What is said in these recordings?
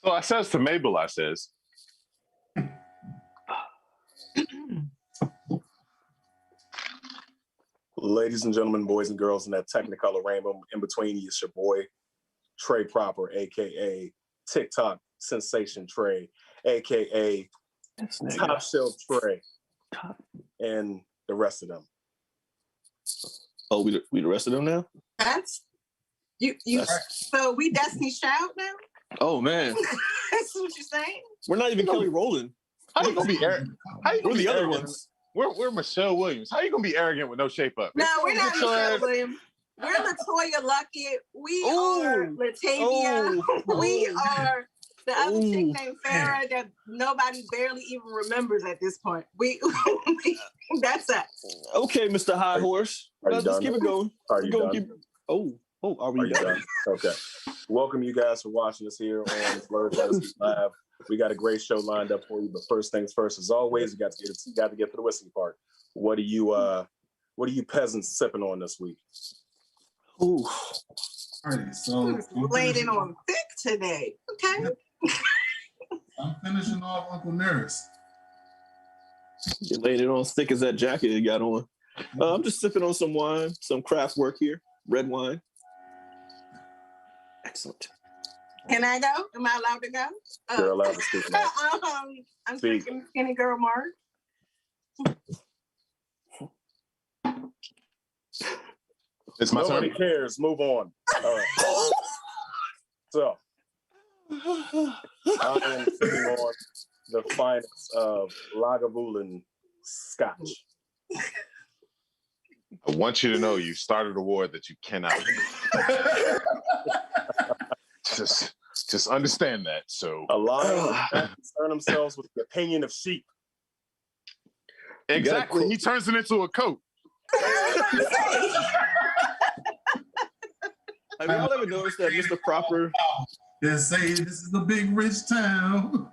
So I says to Mabel, I says, ladies and gentlemen, boys and girls in that technicolor rainbow in between you, it's your boy, Trey Proper, a.k.a. TikTok Sensation Trey, a.k.a. Top Shelf Trey, and the rest of them. Oh, we the rest of them now? That's so we Destiny Child now? Oh, man. That's what you're saying? We're not even Kelly Rowland. how you gonna be arrogant? We're the other ones. We're Michelle Williams. How you gonna be arrogant with no shape up? No, we're not Michelle Williams. We're Latoya Luckett. We are Latavia. We are the other chick named Farrah that nobody barely even remembers at this point. We that's us. Okay, Mr. High Horse. Let's keep it going. Are you done? Are we done? Okay. Welcome you guys for watching us here on Blerds and Whiskey Live. We got a great show lined up for you, but first things first, as always, you got to get to the whiskey part. What are you peasants sipping on this week? Ooh. All right, so laid it on thick today. Okay. I'm finishing off Uncle Nearest. You laid it on thick as that jacket you got on. I'm just sipping on some wine, some craft work here, red wine. Excellent. Can I go? Am I allowed to go? You're allowed to speak now. I'm drinking Skinny Girl Mark. It's my Nobody turn. cares. Move on. All right. So, I am sipping on the finest of Lagavulin Scotch. I want you to know you started a war that you cannot win. Just understand that. So a lion concern themselves with the opinion of sheep. Exactly. He turns it into a coat. Have y'all ever noticed that Mr. Proper? They say this is a big rich town.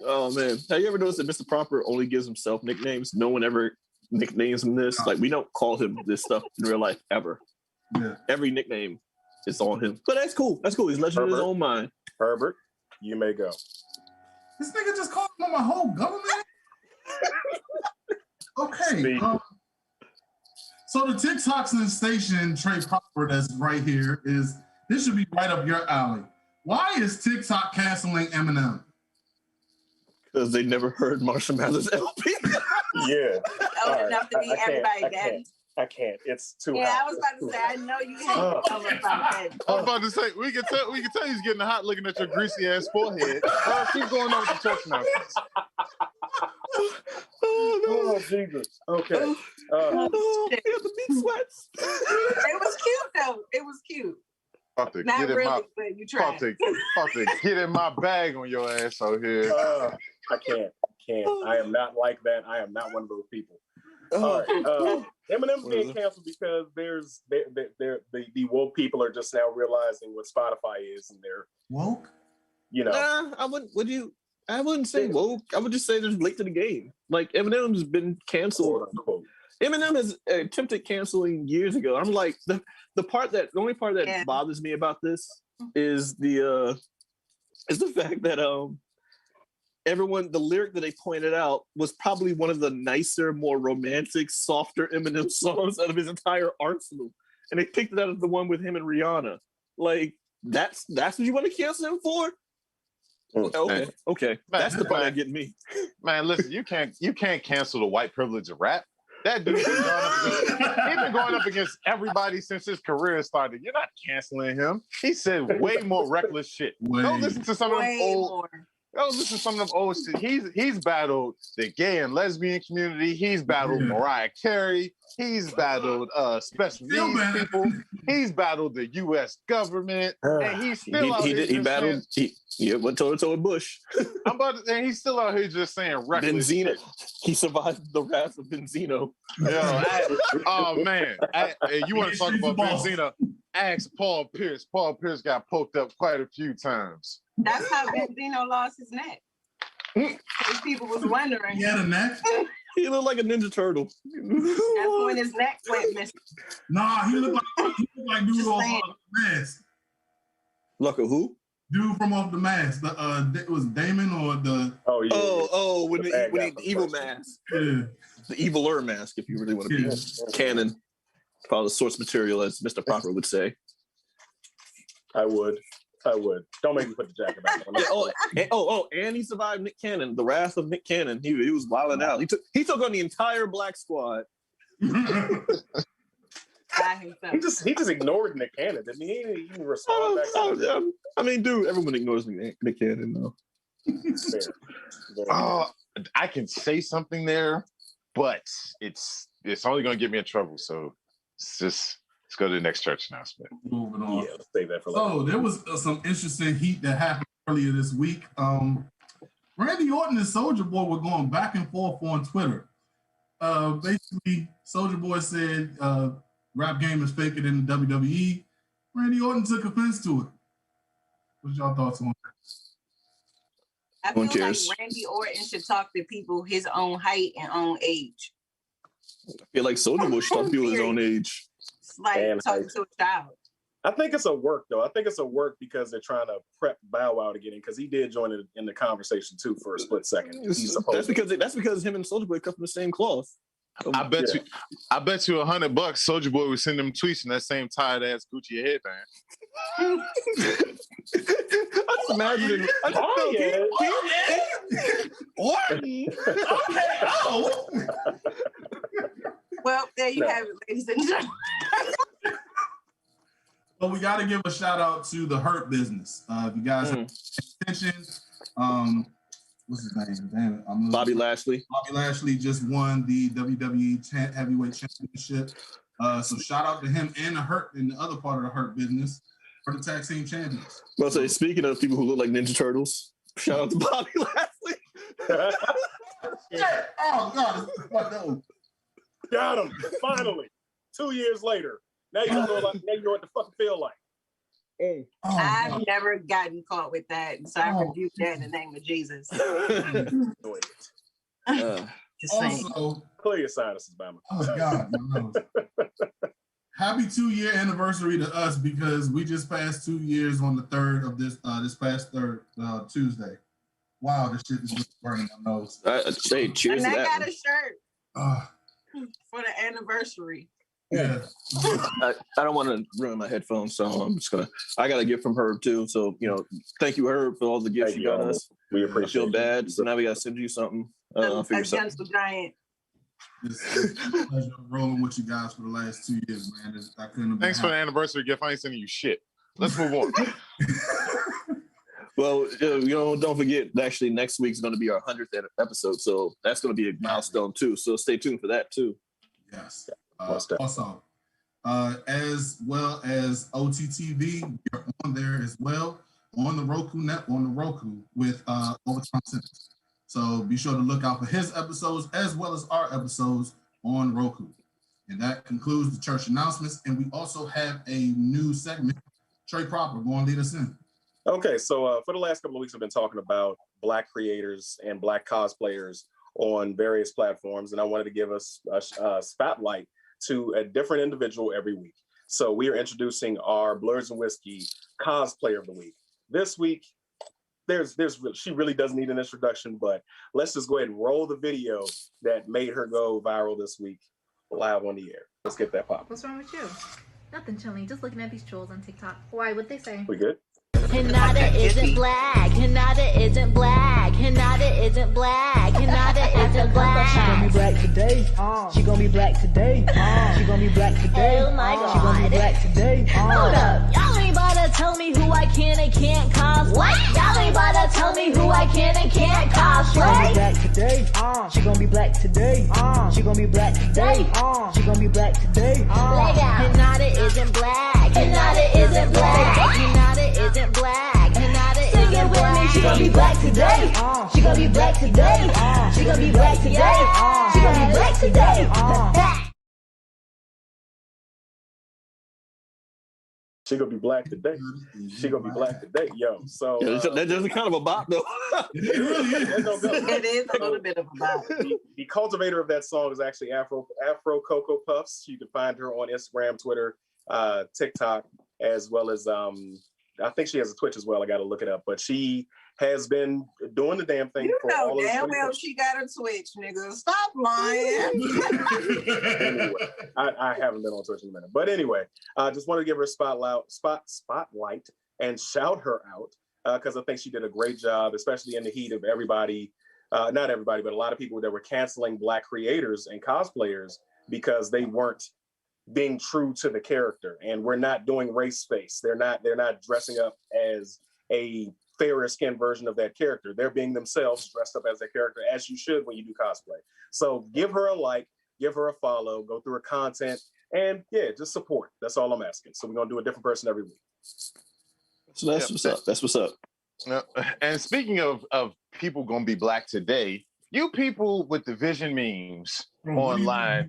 Oh man, have you ever noticed that Mr. Proper only gives himself nicknames? No one ever nicknames him this. Like we don't call him this stuff in real life ever. Yeah. Every nickname is on him. But that's cool. That's cool. He's legend in his own mind. Herbert, you may go. This nigga just called him my whole government. Okay. So the TikTok sensation Trey Proper that's right here this should be right up your alley. Why is TikTok canceling Eminem? Because they never heard Marshall Mathers LP. Yeah. Old enough to be everybody daddy. I can't. It's too hot. Yeah, I was about to say, I know you hate over something. I was about to say, we can tell he's getting hot looking at your greasy ass forehead. Keep going on with the church now. Oh, Jesus. Okay. He got the meat sweats. It was cute, though. It was cute. Not really, but you tried. About to get in my bag on your ass out here. I can't. I am not like that. I am not one of those people. All right. Eminem's being canceled because the woke people are just now realizing what Spotify is, and they're woke. You know, I wouldn't say woke. I would just say they're late to the game. Like Eminem's been canceled. Eminem has attempted canceling years ago. I'm like the only part that bothers me about this is the fact that the lyric that they pointed out was probably one of the nicer, more romantic, softer Eminem songs out of his entire arsenal. And they picked it out of the one with him and Rihanna. Like, that's what you want to cancel him for? Okay. Man, that's the part that getting me. Man, listen, you can't cancel the white privilege of rap. That dude's been going up against everybody since his career started. You're not canceling him. He said way more reckless shit. Go listen to some of them old. Listen to some of them old shit. He's battled the gay and lesbian community. He's battled Mariah Carey. He's battled special needs people. He's battled the U.S. government. And he's still out here. He battled. He went toe to toe with Bush. And he's still out here just saying reckless Benzino. shit. He survived the wrath of Benzino. Oh man! You want to talk about Benzino? Ask Paul Pierce. Paul Pierce got poked up quite a few times. That's how Benzino lost his neck. People was wondering. He had a neck? He looked like a Ninja Turtle. That's when his neck went missing. Nah, he looked like dude off Mask. Like a who? dude from Off the Mask. It was Damon or the. Oh yeah. When the evil mask. Yeah. The eviler mask, if you really want to be canon. Probably the source material, as Mr. Proper would say. I would. Don't make me put the jacket back on. And he survived Nick Cannon, the wrath of Nick Cannon. He was wilding out. He took on the entire Black Squad. He just ignored Nick Cannon, didn't he? He didn't respond back. I mean, dude, everyone ignores Nick Cannon, though. I can say something there, but it's only going to get me in trouble. So let's go to the next church announcement. Moving on. Yeah, let's save that for later. So there was some interesting heat that happened earlier this week. Randy Orton and Soulja Boy were going back and forth on Twitter. Basically, Soulja Boy said rap game is faker than the WWE. Randy Orton took offense to it. What's y'all thoughts on that? I feel like Randy Orton should talk to people his own height and own age. I feel like Soulja Boy should talk to people his own age. It's like talking to a child. I think it's a work, though. I think it's a work because they're trying to prep Bow Wow to get in, because he did join it in the conversation, too, for a split second. That's because him and Soulja Boy cut from the same cloth. I bet you $100 Soulja Boy was sending them tweets in that same tired ass Gucci headband. I just imagine Well, there you have it, ladies and gentlemen. But we got to give a shout out to the Hurt Business. If you guys have attention, what's his name? Damn it. Bobby Lashley. Bobby Lashley just won the WWE Heavyweight Championship. So shout out to him and the Hurt and the other part of the Hurt Business for the tag team champions. Well, so speaking of people who look like Ninja Turtles, shout out to Bobby Lashley. Oh God! Got him finally. 2 years later. Now you know what the fuck feel like. I've never gotten caught with that, so I rebuke that in the name of Jesus. Just saying. Also, clear your sinuses, Bama. Oh God, no. Happy 2-year anniversary to us, because we just passed 2 years on the 3rd of this past Tuesday. Wow, this shit is just burning my nose. Say cheers and to I that. got a shirt for the anniversary. Yeah. I don't want to ruin my headphones, so I got a gift from Herb too. So, thank you, Herb, for all the gifts you got us. We appreciate it. I feel bad, so now we got to send you something. I'll figure something. Gentle giant. It's a pleasure rolling with you guys for the last 2 years, man. Thanks for the anniversary gift. I ain't sending you shit. Let's move on. Well, don't forget, actually, next week's going to be our 100th episode, so that's going to be a milestone too. So stay tuned for that too. Yes. Also, as well as OTTV, you're on there as well on the Roku with Overtime Sentence. So be sure to look out for his episodes as well as our episodes on Roku. And that concludes the church announcements. And we also have a new segment. Trey Proper, go and lead us in. Okay, so for the last couple of weeks, I've been talking about Black creators and Black cosplayers on various platforms, and I wanted to give us a spotlight to a different individual every week. So we are introducing our Blerds and Whiskey cosplayer of the week. This week, she really doesn't need an introduction, but let's just go ahead and roll the video that made her go viral this week live on the air. Let's get that pop. What's wrong with you? Nothing, chilling. Just looking at these trolls on TikTok. Why? What'd they say? We good? Hinata isn't black. Hinata isn't black. Hinata isn't black. Hinata isn't black. She gonna be black today. She gonna be black today. She gonna be black today. Oh my God. She gonna be black today. Hold up. Y'all ain't about to tell me who I can and can't cosplay. What? Y'all ain't about to tell me who I can and can't She gonna be cosplay. black today. She gonna be black today. She gonna be black today. She gonna be black today. Hinata isn't black. Hinata isn't black. Hinata isn't black. Hinata isn't black. She gonna be black today. She gonna be black today. She gonna be black today. She gonna be black today. She gonna be black today. She gonna be black today, yo. So That's kind of a bop, though. It really is. It is a little bit of a vibe. The cultivator of that song is actually Afro Cocoa Puffs. You can find her on Instagram, Twitter, TikTok, as well as I think she has a Twitch as well. I got to look it up, but she has been doing the damn thing. You for know all damn of well she got a Twitch, nigga. Stop lying. Anyway, I haven't been on Twitch in a minute, but anyway, I just wanted to give her a spotlight and shout her out because I think she did a great job, especially in the heat of everybody. Not everybody, but a lot of people that were canceling Black creators and cosplayers because they weren't being true to the character, and we're not doing race face. They're not dressing up as a fairer skinned version of that character. They're being themselves, dressed up as that character, as you should when you do cosplay. So give her a like, give her a follow, go through her content, and yeah, just support. That's all I'm asking. So we're gonna do a different person every week. So that's what's up. That's what's up. And speaking of people gonna be Black today, you people with the vision memes online,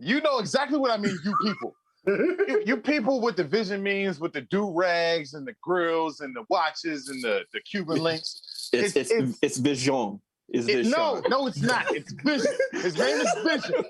you know exactly what I mean. You people. You people with the vision memes, with the do-rags and the grills and the watches and the Cuban links. It's Vision. It's Vision. No, it's not. It's Vision. His name is Vision.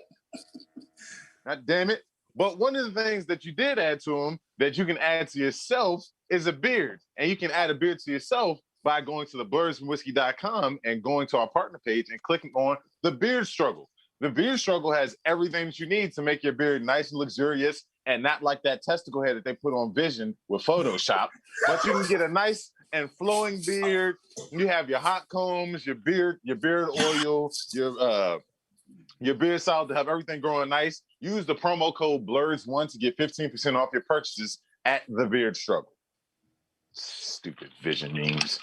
God damn it. But one of the things that you did add to him that you can add to yourself is a beard. And you can add a beard to yourself by going to the blerdsandwhiskey.com and going to our partner page and clicking on the beard struggle. The beard struggle has everything that you need to make your beard nice and luxurious and not like that testicle head that they put on Vision with Photoshop. But you can get a nice and flowing beard. You have your hot combs, your beard oil, your beard solid to have everything growing nice. Use the promo code BLERDS1 to get 15% off your purchases at the Beard Struggle. Stupid Vision memes.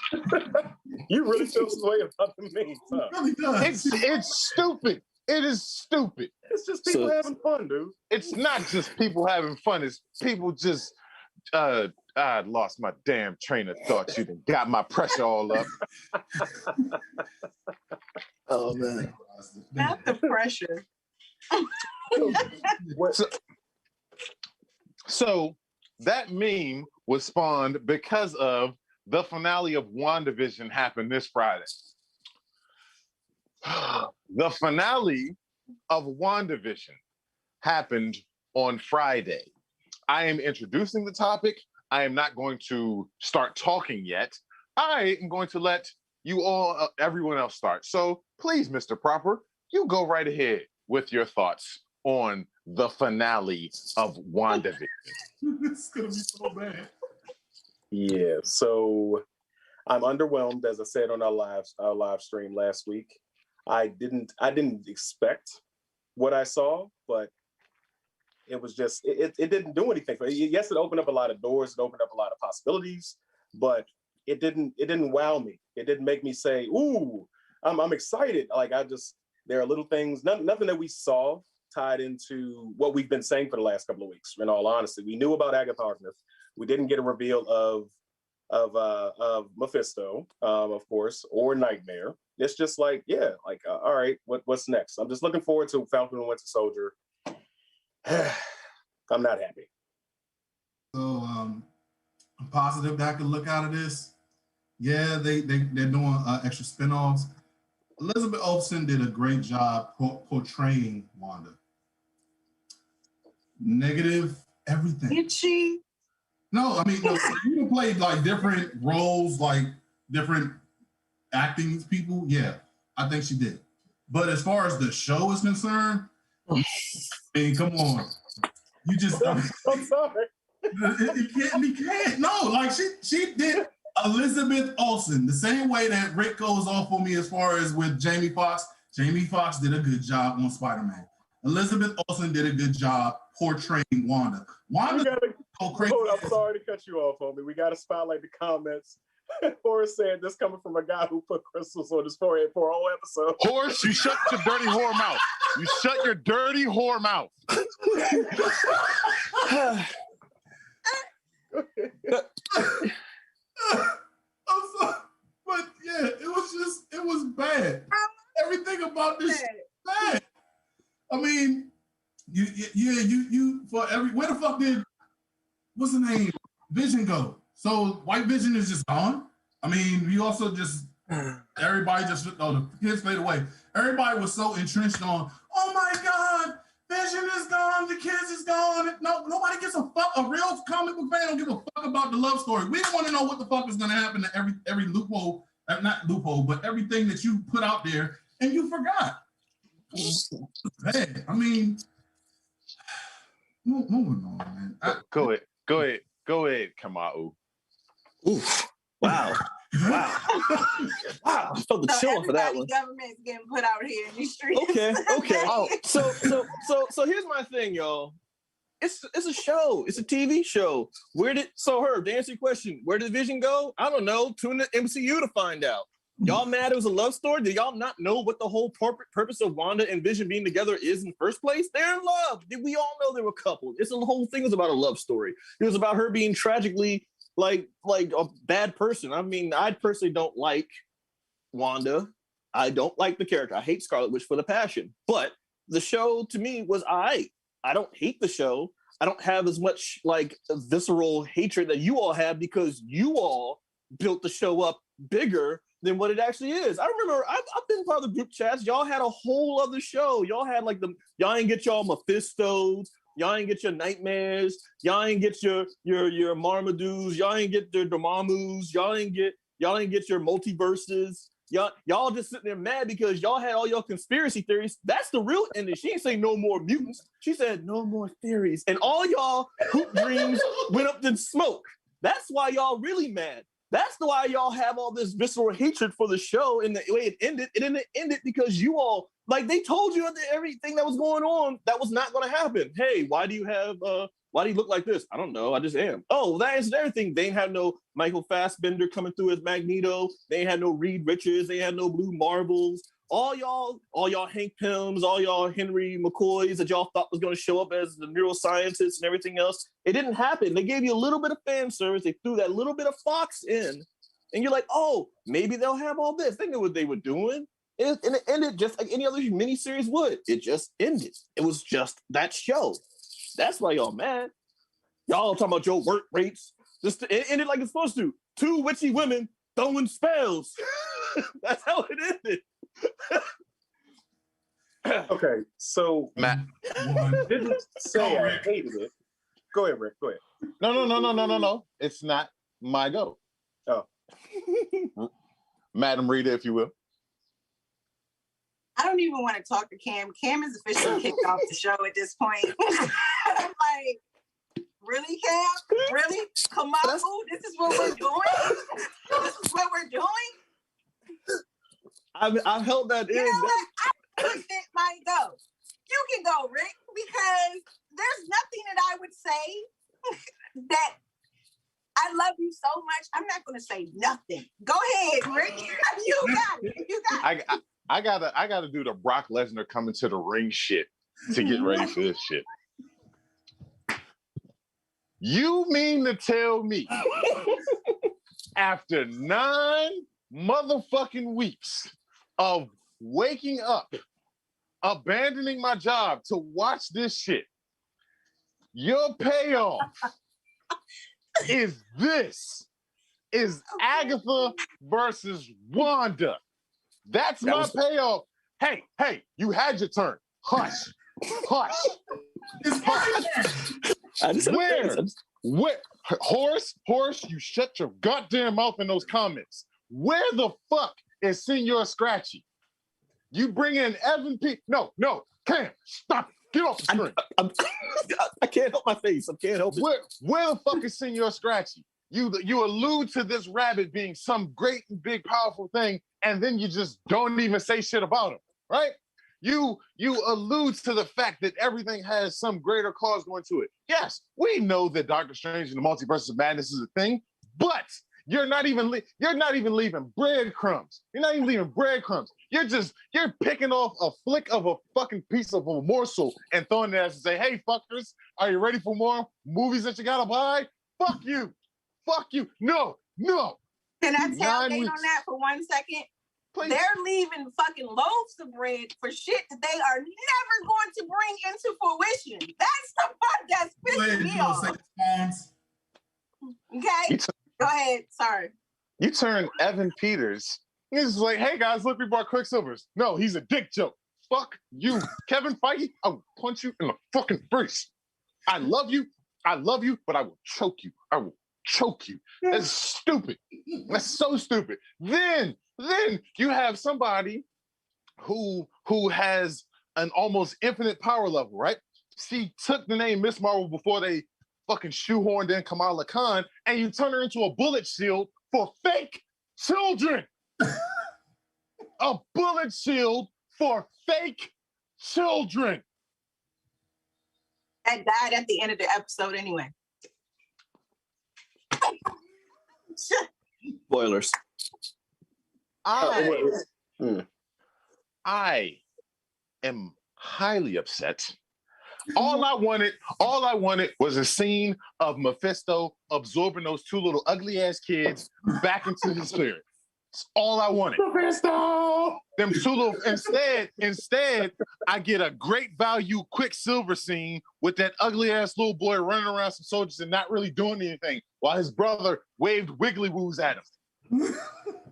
You really feel some way about the memes, huh? It really does. It's stupid. It is stupid. It's just people having fun, dude. It's not just people having fun. It's people just, I lost my damn train of thought. You done got my pressure all up. Oh, man. Not the pressure. So that meme was spawned because of the finale of WandaVision happened this Friday. The finale of WandaVision happened on Friday. I am introducing the topic. I am not going to start talking yet. I am going to let you all, everyone else start. So please, Mr. Proper, you go right ahead with your thoughts on the finale of WandaVision. It's gonna be so bad. Yeah, so I'm underwhelmed, as I said on our live stream last week. I didn't expect what I saw, but it was just it didn't do anything for me. Yes, it opened up a lot of doors, it opened up a lot of possibilities, but it didn't wow me. It didn't make me say, "Ooh, I'm excited." Like there are little things, nothing that we saw tied into what we've been saying for the last couple of weeks. In all honesty, we knew about Agatha Harkness. We didn't get a reveal of Mephisto, of course, or Nightmare. It's just like, yeah, like all right, what's next? I'm just looking forward to Falcon and Winter Soldier. I'm not happy. So I'm positive that I could look out of this. Yeah, they're doing extra spinoffs. Elizabeth Olsen did a great job portraying Wanda. Negative everything. Did she? No, I mean, no, you played like different roles, like different acting people. Yeah, I think she did. But as far as the show is concerned, I mean, come on. You just, I'm sorry. You can't. No, like she did Elizabeth Olsen the same way that Rick goes off on me as far as with Jamie Foxx. Jamie Foxx did a good job on Spider-Man. Elizabeth Olsen did a good job portraying Wanda. Wanda go crazy. I'm sorry to cut you off, homie. We got to spotlight the comments. Horace said this coming from a guy who put crystals on his forehead for a whole episode. Horace, you shut your dirty whore mouth. You shut your dirty whore mouth. I'm sorry, but yeah, it was bad. Everything about this bad. I mean, you for every where the fuck did what's the name Vision go? So White Vision is just gone. I mean, you also just everybody just the kids fade away. Everybody was so entrenched on, oh my God, Vision is gone. The kids is gone. No, nobody gives a fuck. A real comic book fan don't give a fuck about the love story. We don't want to know what the fuck is going to happen to every loophole, not loophole, but everything that you put out there, and you forgot. Man, I mean, moving on, man. Go ahead, Kamau. Oof! Wow! Wow! I felt the chill for that one. Government's getting put out here in these streets. Okay. Oh, so here's my thing, y'all. It's a show. It's a TV show. Herb, to answer your question, where did Vision go? I don't know. Tune in MCU to find out. Y'all mad it was a love story? Do y'all not know what the whole purpose of Wanda and Vision being together is in the first place? They're in love. We all know they were coupled. The whole thing was about a love story. It was about her being tragically like a bad person. I mean, I personally don't like Wanda. I don't like the character. I hate Scarlet Witch with a passion. But the show to me was I don't hate the show. I don't have as much like visceral hatred that you all have because you all built the show up bigger than what it actually is. I remember I've been part of the group chats. Y'all had a whole other show. Y'all had like y'all ain't get y'all Mephistos. Y'all ain't get your nightmares. Y'all ain't get your Marmadus. Y'all ain't get your Dormammus. Y'all ain't get your multiverses. Y'all just sitting there mad because y'all had all your conspiracy theories. That's the real ending. She ain't saying no more mutants. She said no more theories. And all y'all hoop dreams went up in smoke. That's why y'all really mad. That's why y'all have all this visceral hatred for the show and the way it ended. It didn't end it because you all, like they told you everything that was going on, that was not going to happen. Hey, why do you look like this? I don't know. I just am. Oh, that answers everything. They ain't have no Michael Fassbender coming through as Magneto. They ain't had no Reed Richards. They had no Blue Marvels. All y'all Hank Pyms, all y'all Henry McCoys that y'all thought was going to show up as the neuroscientists and everything else. It didn't happen. They gave you a little bit of fan service. They threw that little bit of Fox in. And you're like, oh, maybe they'll have all this. They knew what they were doing. And it ended just like any other miniseries would. It just ended. It was just that show. That's why y'all mad. Y'all talking about your work rates. It ended like it's supposed to. 2 witchy women throwing spells. That's how it ended. Okay, so Matt didn't say I hated it. Go ahead, Rick. Go ahead. No. It's not my go. Oh. Madam Reader, if you will. I don't even want to talk to Cam. Cam is officially kicked off the show at this point. I'm like, really, Cam? Really? Come on, this is what we're doing? This is what we're doing? I've held that in. You know what? I think it might go. You can go, Rick, because there's nothing that I would say that I love you so much. I'm not going to say nothing. Go ahead, Rick. You got it. You got it. I gotta do the Brock Lesnar coming to the ring shit to get ready for this shit. You mean to tell me after 9 motherfucking weeks of waking up, abandoning my job to watch this shit, your payoff is Agatha versus Wanda. That's my payoff. Hey, you had your turn. Hush. Where? Horace, you shut your goddamn mouth in those comments. Where the fuck is Senor Scratchy? You bring in Evan P. No, Cam, stop it. Get off the screen. I can't help my face. I can't help it. Where the fuck is Senor Scratchy? You allude to this rabbit being some great and big powerful thing, and then you just don't even say shit about him, right? You allude to the fact that everything has some greater cause going to it. Yes, we know that Doctor Strange and the Multiverse of Madness is a thing, but you're not even leaving breadcrumbs. You're not even leaving breadcrumbs. You're picking off a flick of a fucking piece of a morsel and throwing it at us and say, hey, fuckers, are you ready for more movies that you gotta buy? Fuck you. No. Can I tailgate on that for 1 second? Please. They're leaving fucking loaves of bread for shit that they are never going to bring into fruition. That's the part that's pissing me off. Okay, go ahead. Sorry. You turn Evan Peters. He's like, hey guys, look, we brought Quicksilvers. No, he's a dick joke. Fuck you. Kevin Feige, I will punch you in the fucking face. I love you, but I will choke you. I will choke you. That's stupid. That's so stupid. Then you have somebody who has an almost infinite power level, right? She took the name Miss Marvel before they fucking shoehorned in Kamala Khan, and you turn her into a bullet shield for fake children. A bullet shield for fake children. That died at the end of the episode anyway. Spoilers. I am highly upset. All I wanted was a scene of Mephisto absorbing those two little ugly ass kids back into his spirit. That's all I wanted. Mephisto! Them two little instead, I get a great value Quicksilver scene with that ugly ass little boy running around some soldiers and not really doing anything while his brother waved wiggly woos at him.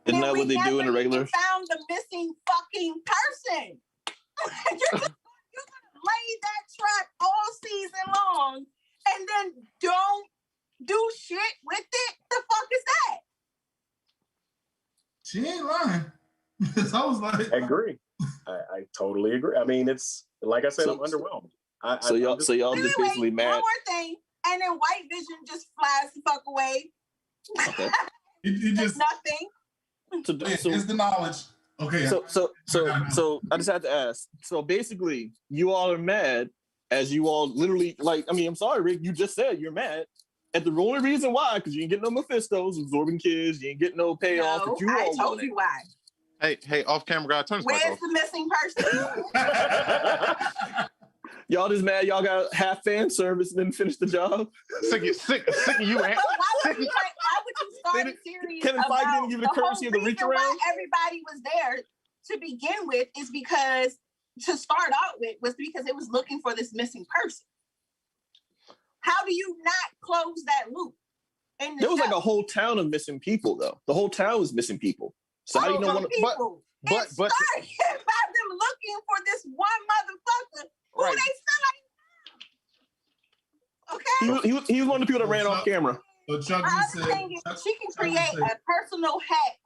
Isn't that what they do in the regular? Found the missing fucking person. You're gonna lay that trap all season long and then don't do shit with it. The fuck is that? She ain't lying. Because I was like, I agree. I totally agree. I mean, it's like I said, I'm underwhelmed. So y'all just basically mad. One more thing, and then White Vision just flies the fuck away. Okay. it just nothing. It's the knowledge. Okay. So I just had to ask. So basically, you all are mad as you all literally I'm sorry, Rick. You just said you're mad. And the only reason why, because you ain't getting no Mephistos absorbing kids, you ain't getting no payoff. No, that you I all told wanted. you why. Hey, off camera guy, turn this mic Where's off. the missing person? Y'all just mad y'all got half fan service and then finish the job? Sick of you, Ant. Why would you start a series Kevin Feige about didn't give you the courtesy of the reach around? why everybody was there to begin with is because to start out with was because it was looking for this missing person. How do you not close that loop? There was like a whole town of missing people, though. The whole town was missing people. So how do you know one? But started by them looking for this one motherfucker who Right. they still ain't. Okay. He was one of the people that ran off camera. So Chuck The just other said, thing is she can create a personal hex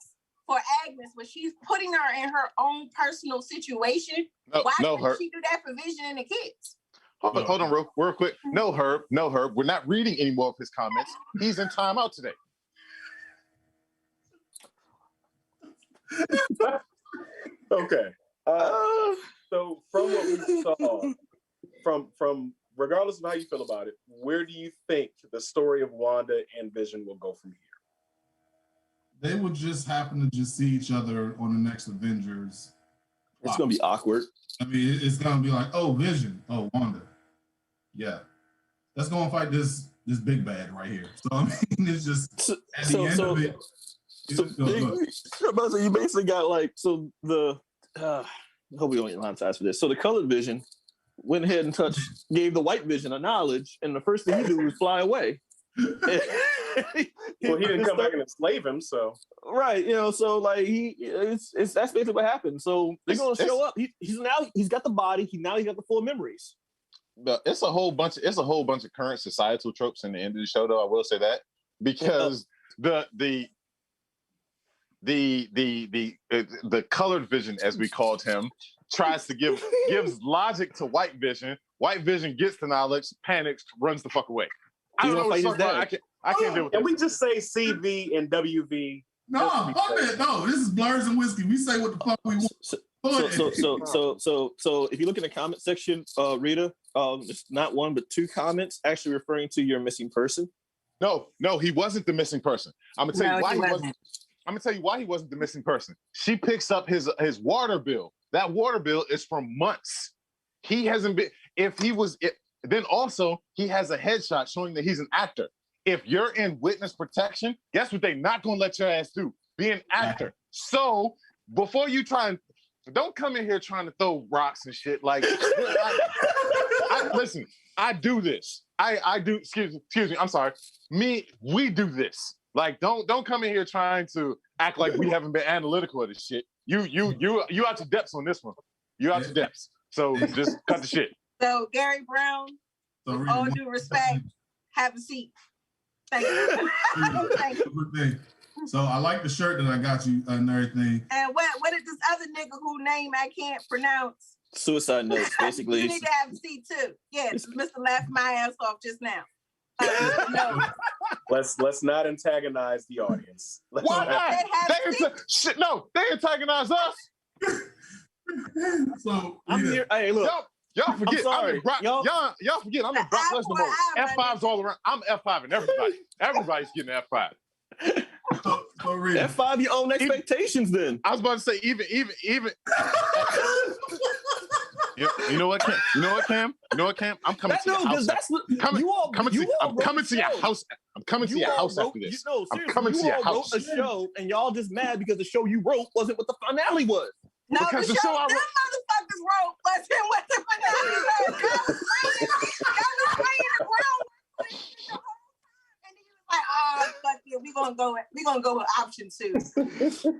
for Agnes when she's putting her in her own personal situation. Why couldn't she do that for Vision and the kids? Hold on, real quick. No, Herb. We're not reading any more of his comments. He's in timeout today. Okay. So from what we saw, from regardless of how you feel about it, where do you think the story of Wanda and Vision will go from here? they would just happen to just see each other on the next Avengers. It's gonna be awkward. I mean, it's gonna be like, oh, Vision, oh, Wanda, yeah, let's go and fight this big bad right here. So I mean, it's just at the end of it. You basically got like I hope we don't get monetized for this. So the colored Vision went ahead and gave the white Vision a knowledge, and the first thing he did was fly away. Well, he didn't come back and enslave him, so right, so like it's that's basically what happened. So they're gonna show up. He's got the body. He's got the full memories. But it's a whole bunch of current societal tropes in the end of the show, though. I will say that because the colored Vision, as we called him, tries to gives logic to White Vision. White Vision gets the knowledge, panics, runs the fuck away. I don't know. I can't deal with it. Can we just say CV and WV? No, fuck that. No, this is Blerds and Whiskey. We say what the fuck we want. So if you look in the comment section, Rita, it's not one but two comments actually referring to your missing person. No, he wasn't the missing person. I'm gonna tell you why he wasn't. I'm gonna tell you why he wasn't the missing person. She picks up his water bill. That water bill is from months. He hasn't been. Then also he has a headshot showing that he's an actor. If you're in witness protection, guess what? They're not gonna let your ass do. Be an actor. So before you try and don't come in here trying to throw rocks and shit. Like, listen, I do this. I do. Excuse me. I'm sorry. We do this. Like, don't come in here trying to act like we haven't been analytical of this shit. You out your depths on this one. You out your depths. So just cut the shit. So Gary Brown, with all due respect, have a seat. Thank you. Thank you. So I like the shirt that I got you and everything. And what is this other nigga whose name I can't pronounce? Suicide notes, basically. You need to have a seat too. Yes, Mr. laughed my ass off just now. No. Let's not antagonize the audience. Why not? They antagonize us. So I'm here. Hey, look. Y'all forget. Y'all forget. I'm in Brock Lesnar mode. F5's all around. I'm F5 and everybody. Everybody's getting F5. F5 your own expectations then. I was about to say even. You know what, Cam? I'm coming to your house. I'm coming to your house. I'm coming to your house after this. I'm coming to your house. Wrote a show, and y'all just mad because the show you wrote wasn't what the finale was. No, because the show them motherfuckers wrote wasn't what the finale was. Y'all was playing around and then you was like, oh fuck it, we gonna go with option 2.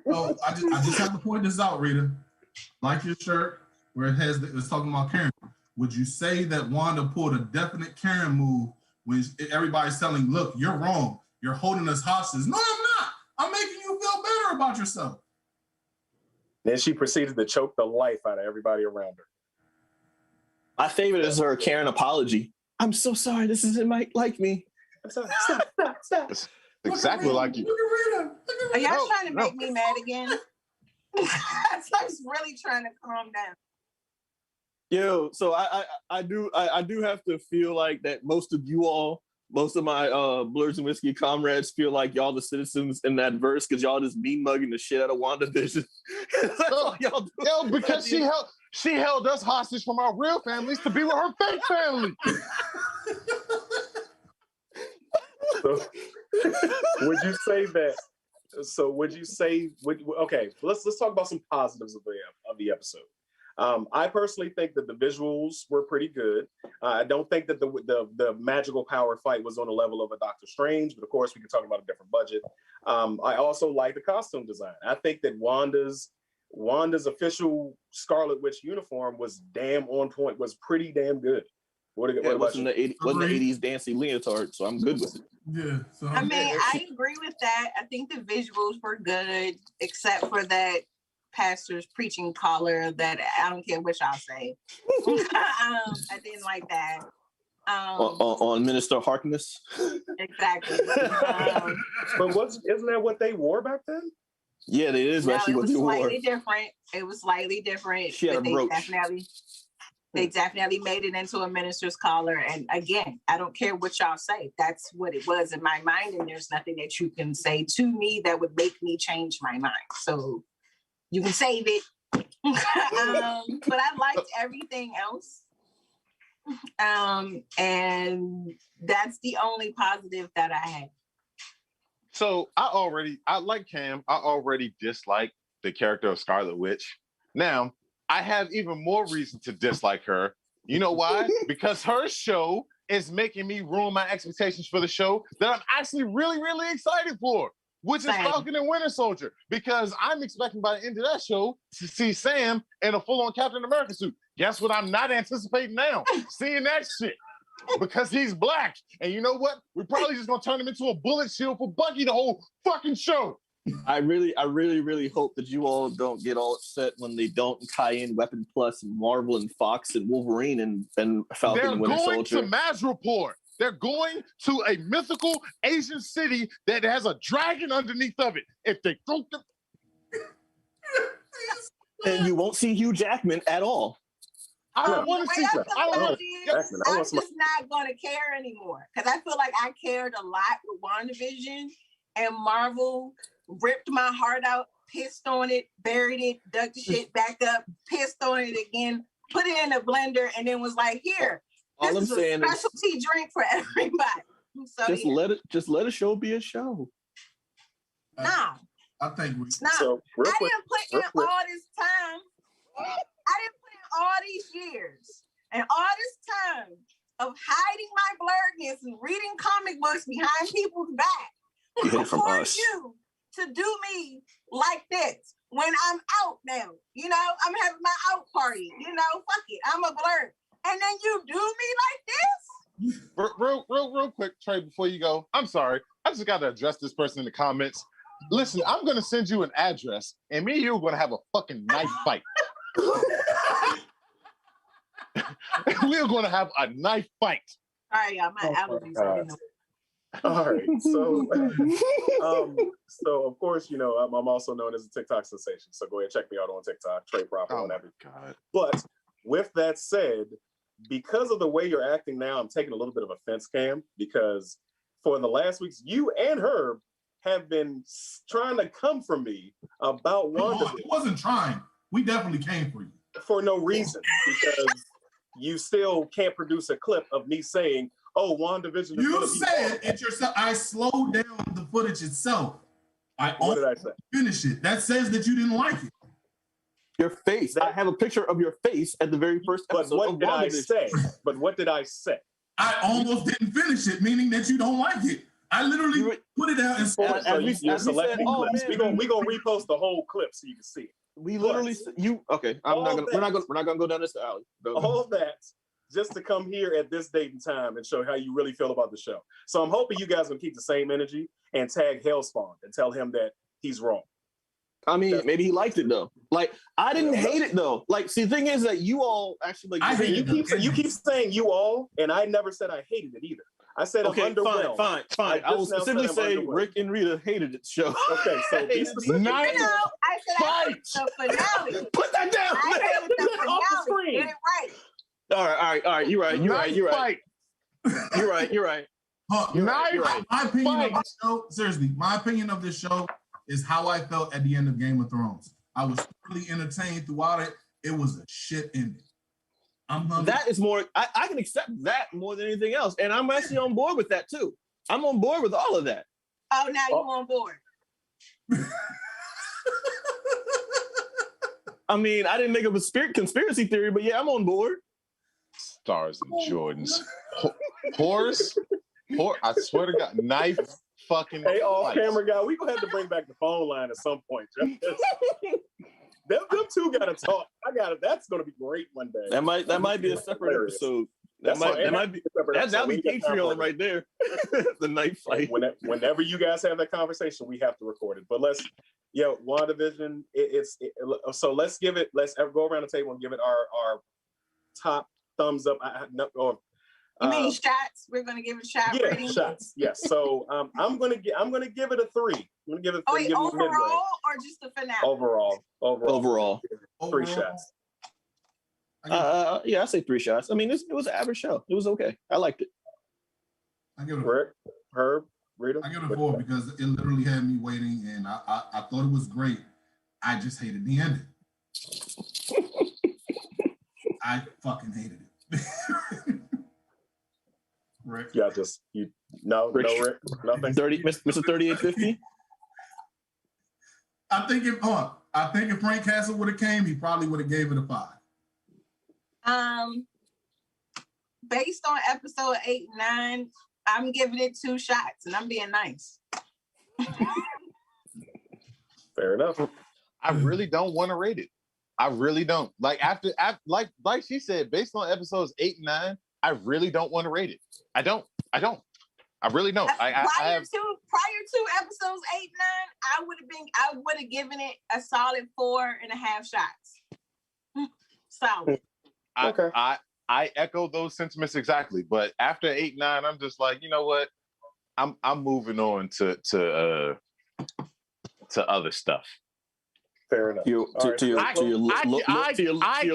Oh, I just have to point this out, Rita. Like your shirt where it's talking about Karen. Would you say that Wanda pulled a definite Karen move when everybody's telling, look, you're wrong. You're holding us hostage. No, I'm not. I'm making you feel better about yourself. Then she proceeded to choke the life out of everybody around her. I favorite is her Karen apology. I'm so sorry. This isn't like me. Stop. It's exactly like you. Are y'all trying to make me mad again? I was really trying to calm down. Yo, so I do have to feel like that most of my Blerds and Whiskey comrades feel like y'all the citizens in that verse because y'all just mean mugging the shit out of WandaVision. That's all y'all do. Yo, because she held us hostage from our real families to be with her fake family. So, would you say that? So would you say? Okay, let's talk about some positives of the episode. I personally think that the visuals were pretty good. I don't think that the magical power fight was on the level of a Doctor Strange, but of course we can talk about a different budget. I also like the costume design. I think that Wanda's official Scarlet Witch uniform was damn on point. Was pretty damn good. It wasn't the 80s dancing leotard, so I'm good with it. Yeah. So I mean, I agree with that. I think the visuals were good, except for that pastor's preaching collar that I don't care what y'all say. I didn't like that. On Minister Harkness? Exactly. But isn't that what they wore back then? Yeah, it is actually what they wore. It was slightly different. She had a brooch. They definitely made it into a minister's collar. And again, I don't care what y'all say. That's what it was in my mind. And there's nothing that you can say to me that would make me change my mind. So you can save it. But I liked everything else. And that's the only positive that I had. So I like Cam. I already dislike the character of Scarlet Witch. Now, I have even more reason to dislike her. You know why? Because her show is making me ruin my expectations for the show that I'm actually really, really excited for, which is Falcon and Winter Soldier. Because I'm expecting by the end of that show to see Sam in a full-on Captain America suit. Guess what I'm not anticipating now? Seeing that shit. Because he's black. And you know what? We're probably just going to turn him into a bullet shield for Bucky the whole fucking show. I really hope that you all don't get all upset when they don't tie in Weapon Plus and Marvel and Fox and Wolverine and Falcon and Winter Soldier. They're going to Madripoor. They're going to a mythical Asian city that has a dragon underneath of it. If they don't... And you won't see Hugh Jackman at all. I don't want to see that. I'm just not going to care anymore. Because I feel like I cared a lot with WandaVision, and Marvel ripped my heart out, pissed on it, buried it, dug the shit back up, pissed on it again, put it in a blender, and then was like, here, this is a specialty drink for everybody. So, just let a show be a show. Nah. I think so, I didn't put in all this time. I didn't put in all these years and all this time of hiding my blurredness and reading comic books behind people's back for you to do me like this when I'm out now. You know, I'm having my out party. Trey, before you go, I'm sorry. I just got to address this person in the comments. Listen, I'm going to send you an address, and me and you are going to have a fucking knife fight. We're going to have a knife fight. All right, y'all. My allergies are getting All right, so of course, you know, I'm also known as a TikTok sensation. So go ahead, check me out on TikTok, Trey Proper, whatever. God. But with that said, because of the way you're acting now, I'm taking a little bit of offense, Cam, because for the last weeks, you and Herb have been trying to come for me about WandaVi'shawn. It wasn't trying. We definitely came for you. For no reason, because you still can't produce a clip of me saying, oh, WandaVi'shawn. You said it yourself. I slowed down the footage itself. What did I say? Finish it. That says that you didn't like it. Your face. I have a picture of your face at the very first episode. But what did I say? But what did I say? I almost didn't finish it, meaning that you don't like it. I literally put it out and said, you're selecting clips. We're gonna repost the whole clip so you can see it. We literally okay. We're not gonna go down this alley. All that just to come here at this date and time and show how you really feel about the show. So I'm hoping you guys will keep the same energy and tag Hellspawn and tell him that he's wrong. I mean, maybe he liked it though. Like, I didn't hate it though. Like, see, the thing is that you all actually like. You keep saying you all, and I never said I hated it either. I said okay, fine. I will specifically say Rick and Rita hated it show. Okay, so be specific. I said I hated the finale. Put that down. I hated the finale. Get it right. All right. You're right. You're right. My opinion of this show, seriously, my opinion of this show is how I felt at the end of Game of Thrones. I was really entertained throughout it. It was a shit ending. That is more, I can accept that more than anything else. And I'm actually on board with that too. I'm on board with all of that. Oh, now you're on board. I mean, I didn't make up a conspiracy theory, but yeah, I'm on board. Stars and Jordans. Whores? I swear to God, knife fucking. Hey, off camera guy, we gonna have to bring back the phone line at some point. Them two gotta talk. That's gonna be great one day. That might be a separate episode. That'll be Patreon right there. The knife fight. Whenever you guys have that conversation, we have to record it. But WandaVision. So let's go around the table and give it our top thumbs up. You mean shots? We're gonna give it shot rating? Shots. Yes. So I'm gonna give it a 3. I'm gonna give it 3. Wait, overall or just the finale? Overall. 3 shots. Yeah, I say 3 shots. I mean, it was an average show. It was okay. I liked it. I give it Rick, Herb, Rita. I give it a 4 because it literally had me waiting, and I thought it was great. I just hated the ending. I fucking hated it. Rick. Yeah, no, Rick, nothing. 30, Mr. 3850. I think if Frank Castle would have came, he probably would have gave it a 5. Based on episode 8 and 9, I'm giving it 2 shots, and I'm being nice. Fair enough. I really don't want to rate it. I really don't. Like after like she said, based on episodes 8 and 9, I really don't want to rate it. I don't. I really don't. Prior to episodes 8 and 9, I would have given it a solid 4.5 shots. Solid. Okay. I echo those sentiments exactly. But after 8 and 9, I'm just like, you know what? I'm moving on to other stuff. Fair enough. To your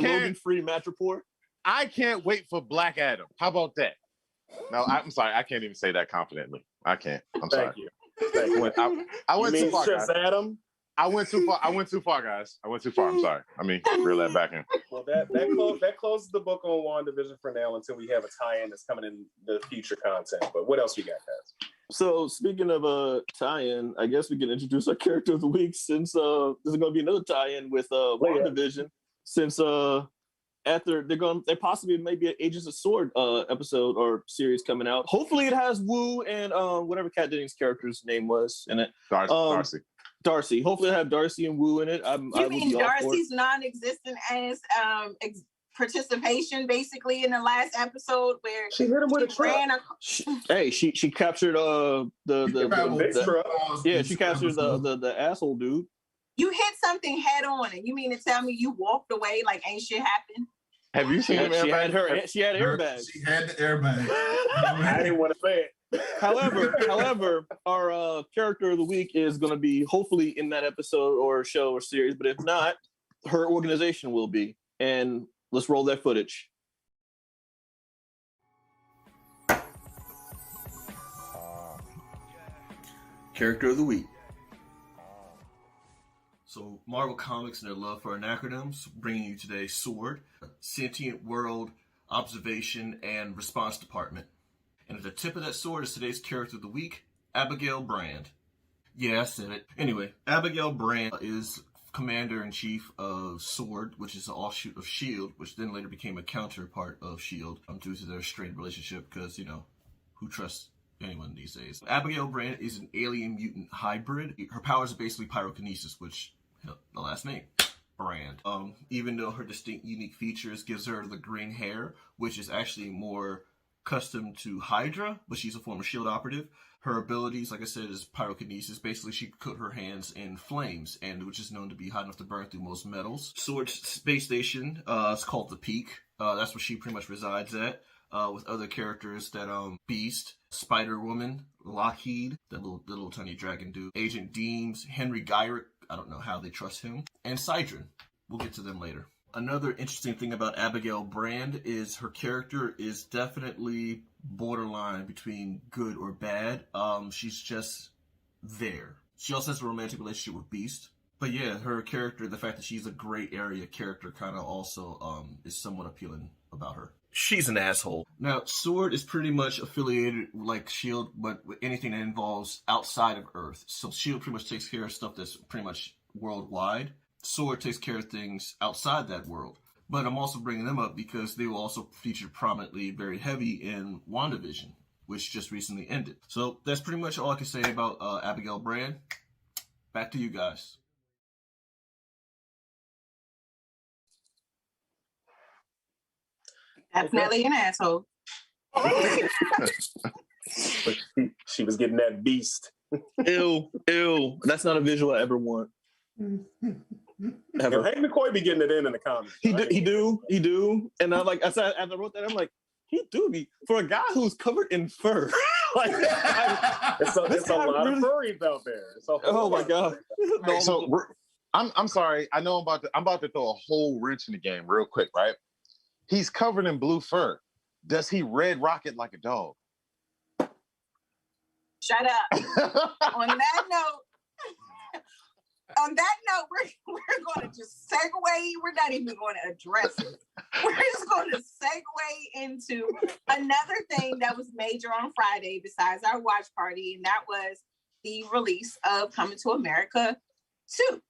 Logan Free match report. I can't wait for Black Adam. How about that? No, I'm sorry. I can't even say that confidently. I can't. I'm sorry. Thank you. I went too far, guys. Adam? I went too far, guys. I went too far. I'm sorry. I mean, reel that back in. Well, that closes the book on WandaVision for now until we have a tie-in that's coming in the future content. But what else you got, guys? So speaking of a tie-in, I guess we can introduce our character of the week since there's going to be another tie-in with WandaVision. Since after there possibly may be an Agents of S.W.O.R.D. episode or series coming out. Hopefully it has Wu and whatever Kat Dennings' character's name was in it. Darcy. Hopefully I have Darcy and Wu in it. You mean Darcy's non-existent as participation basically in the last episode where she hit him with a truck. She captured she captured the asshole dude. You hit something head on, and you mean to tell me you walked away like ain't shit happened? Have you seen She had airbags. She had the airbag. I didn't want to say it. However, our character of the week is going to be hopefully in that episode or show or series, but if not, her organization will be. And let's roll that footage. Character of the week. So Marvel Comics and their love for acronyms, bringing you today SWORD, Sentient World Observation and Response Department. And at the tip of that sword is today's character of the week, Abigail Bran. Yeah, I said it. Anyway, Abigail Bran is Commander-in-Chief of SWORD, which is an offshoot of S.H.I.E.L.D., which then later became a counterpart of S.H.I.E.L.D. Due to their strained relationship, because, who trusts anyone these days? Abigail Bran is an alien mutant hybrid. Her powers are basically pyrokinesis, which, the last name, Brand. Even though her distinct, unique features gives her the green hair, which is actually more custom to Hydra, but she's a former S.H.I.E.L.D. operative. Her abilities, like I said, is pyrokinesis. Basically, she could put her hands in flames, and which is known to be hot enough to burn through most metals. SWORD space station, it's called the Peak. That's where she pretty much resides at, with other characters that Beast, Spider-Woman, Lockheed, that little tiny dragon dude, Agent Deems, Henry Gyrick, I don't know how they trust him, and Sidron. We'll get to them later. Another interesting thing about Abigail Bran is her character is definitely borderline between good or bad. She's just there. She also has a romantic relationship with Beast. But yeah, her character, the fact that she's a gray area character kind of also is somewhat appealing about her. She's an asshole. Now, SWORD is pretty much affiliated like S.H.I.E.L.D., but with anything that involves outside of Earth. So S.H.I.E.L.D. pretty much takes care of stuff that's pretty much worldwide. SWORD takes care of things outside that world. But I'm also bringing them up because they will also feature prominently very heavy in WandaVi'shawn, which just recently ended. So that's pretty much all I can say about Abigail Bran. Back to you guys. Definitely an asshole. She was getting that beast. Ew. That's not a visual I ever want. Ever. Hank McCoy be getting it in the comments. He do. And I as I wrote that, I'm like, he do be for a guy who's covered in fur. It's a lot of furries out there. Oh my god. No, so I'm sorry. I know I'm about to throw a whole wrench in the game real quick, right? He's covered in blue fur. Does he red rocket like a dog? Shut up. On that note, we're going to just segue. We're not even going to address it. We're just going to segue into another thing that was major on Friday besides our watch party, and that was the release of Coming to America 2.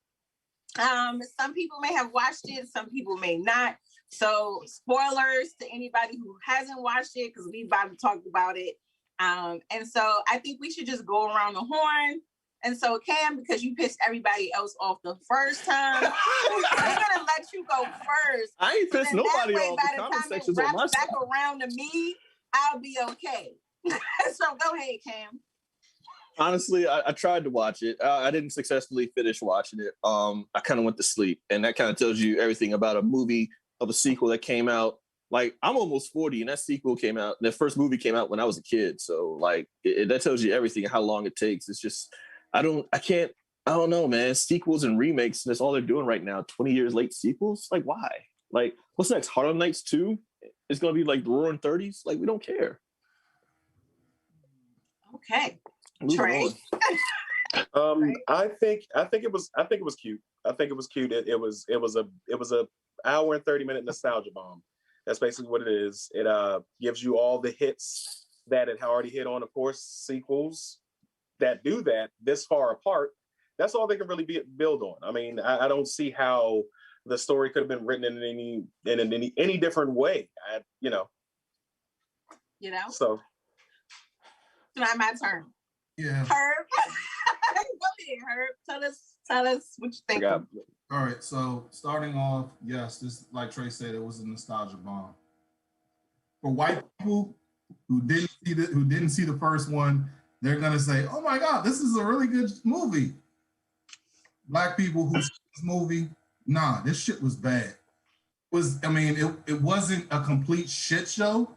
Some people may have watched it, some people may not. So spoilers to anybody who hasn't watched it, because we about to talk about it. And so I think we should just go around the horn. And so Cam, because you pissed everybody else off the first time, we're gonna let you go first. I ain't pissed nobody off. By the comment section's on my back around to me, I'll be okay. So go ahead, Cam. Honestly, I tried to watch it. I didn't successfully finish watching it. I kind of went to sleep, and that kind of tells you everything about a movie of a sequel that came out. Like, I'm almost 40, and that sequel came out. The first movie came out when I was a kid, so like that tells you everything, how long it takes. It's just I don't know, man. Sequels and remakes, that's all they're doing right now. 20 years late sequels, like why? Like, what's next? Harlem Nights 2? It's gonna be like the Roaring 30s. Like, we don't care. Okay. Trey. I think it was cute. I think it was cute. It was a hour and 30-minute nostalgia bomb. That's basically what it is. It gives you all the hits that it already hit on. Of course, sequels that do that this far apart, that's all they can really build on. I mean, I don't see how the story could have been written in any different way. So it's my turn. Yeah. Herb, go ahead, Herb. Tell us what you think. All right, so starting off, yes, this like Trey said, it was a nostalgia bomb. For white people who didn't see the first one, they're gonna say, "Oh my God, this is a really good movie." Black people who see this movie, nah, this shit was bad. It wasn't a complete shit show,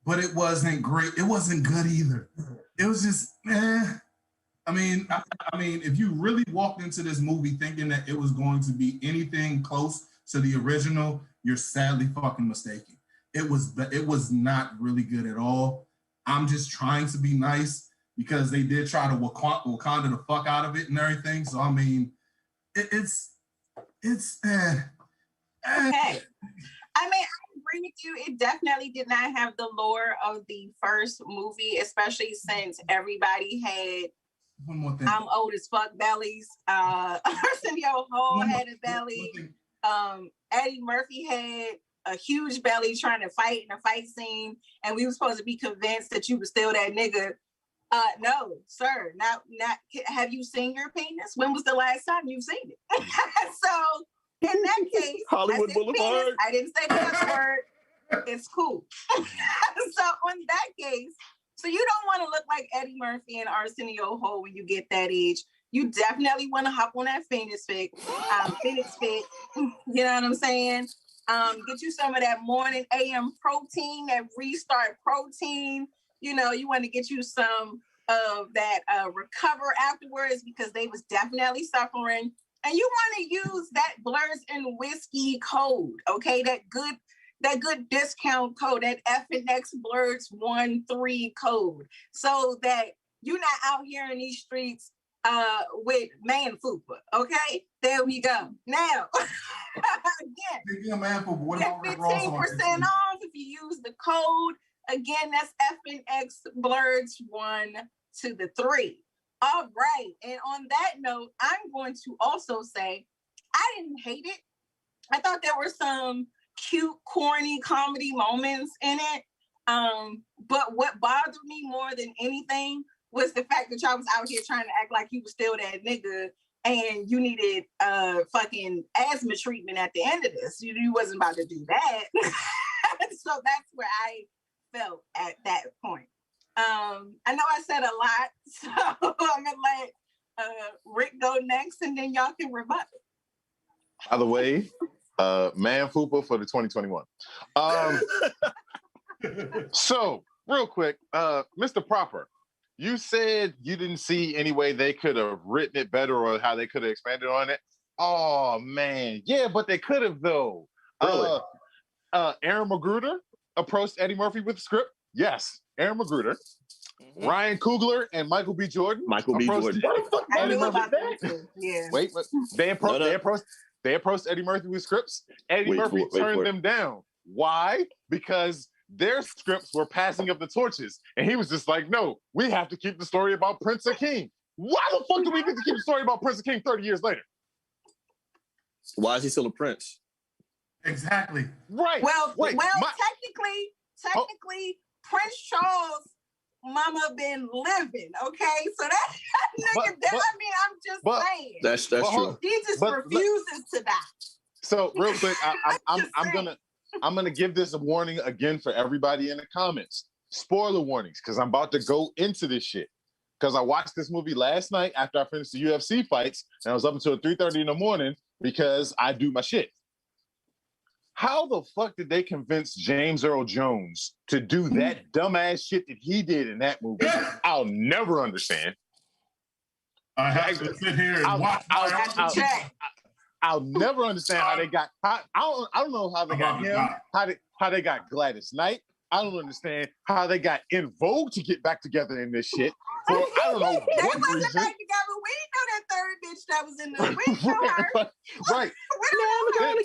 but it wasn't great. It wasn't good either. It was just, I mean, if you really walked into this movie thinking that it was going to be anything close to the original, you're sadly fucking mistaken. It was not really good at all. I'm just trying to be nice because they did try to Wakanda the fuck out of it and everything. So I mean, it's Okay. I mean, I agree with you. It definitely did not have the lore of the first movie, especially since everybody had one more thing. I'm old as fuck bellies. Arsenio Hall had a belly. Eddie Murphy had a huge belly trying to fight in a fight scene, and we were supposed to be convinced that you were still that nigga. No, sir. Not. Have you seen your penis? When was the last time you've seen it? So in that case, Hollywood Boulevard. Penis. I didn't say the other word. It's cool. So in that case, so you don't want to look like Eddie Murphy and Arsenio Hall when you get that age. You definitely want to hop on that FNX Fit. You know what I'm saying? Get you some of that morning AM protein, that restart protein. You know, you want to get you some of that recover afterwards because they was definitely suffering. And you want to use that Blerds and Whiskey code, okay? That good discount code, that FNX Blerds 13 code, so that you're not out here in these streets with man fupa, okay? There we go. Now, again, get 15% off if you use the code. Again, that's FNX Blerds 1 to the 3. All right. And on that note, I'm going to also say I didn't hate it. I thought there were some cute, corny comedy moments in it. But what bothered me more than anything was the fact that y'all was out here trying to act like you was still that nigga and you needed fucking asthma treatment at the end of this. You wasn't about to do that. So that's where I felt at that point. I know I said a lot, so I'm gonna let Rick go next, and then y'all can rebut. By the way, man fupa for the 2021. So real quick, Mr. Proper, you said you didn't see any way they could have written it better or how they could have expanded on it. Oh man, yeah, but they could have though. Really? Aaron Magruder approached Eddie Murphy with the script. Yes, Aaron Magruder. Mm-hmm. Ryan Coogler and Michael B. Jordan. Eddie Murphy. Yeah. Wait, they approached Eddie Murphy with scripts. Eddie Murphy turned them down. Why? Because their scripts were passing up the torches, and he was just like, "No, we have to keep the story about Prince and King." Why the fuck do we get to keep the story about Prince and King 30 years later? Why is he still a prince? Exactly. Right. Technically, Prince Charles' mama been living, okay? So that nigga, I'm just saying. That's true. He just refuses to die. So real quick, I'm gonna give this a warning again for everybody in the comments. Spoiler warnings, because I'm about to go into this shit. Because I watched this movie last night after I finished the UFC fights, and I was up until 3:30 in the morning because I do my shit. How the fuck did they convince James Earl Jones to do that dumbass shit that he did in that movie? I'll never understand. I have to sit here and watch. I'll never understand how they got. I don't know how they got him. How they got Gladys Knight. I don't understand how they got In Vogue to get back together in this shit. For I don't know what they wasn't reason. back together. We know that third bitch that was in the. We know her. Right. Never gonna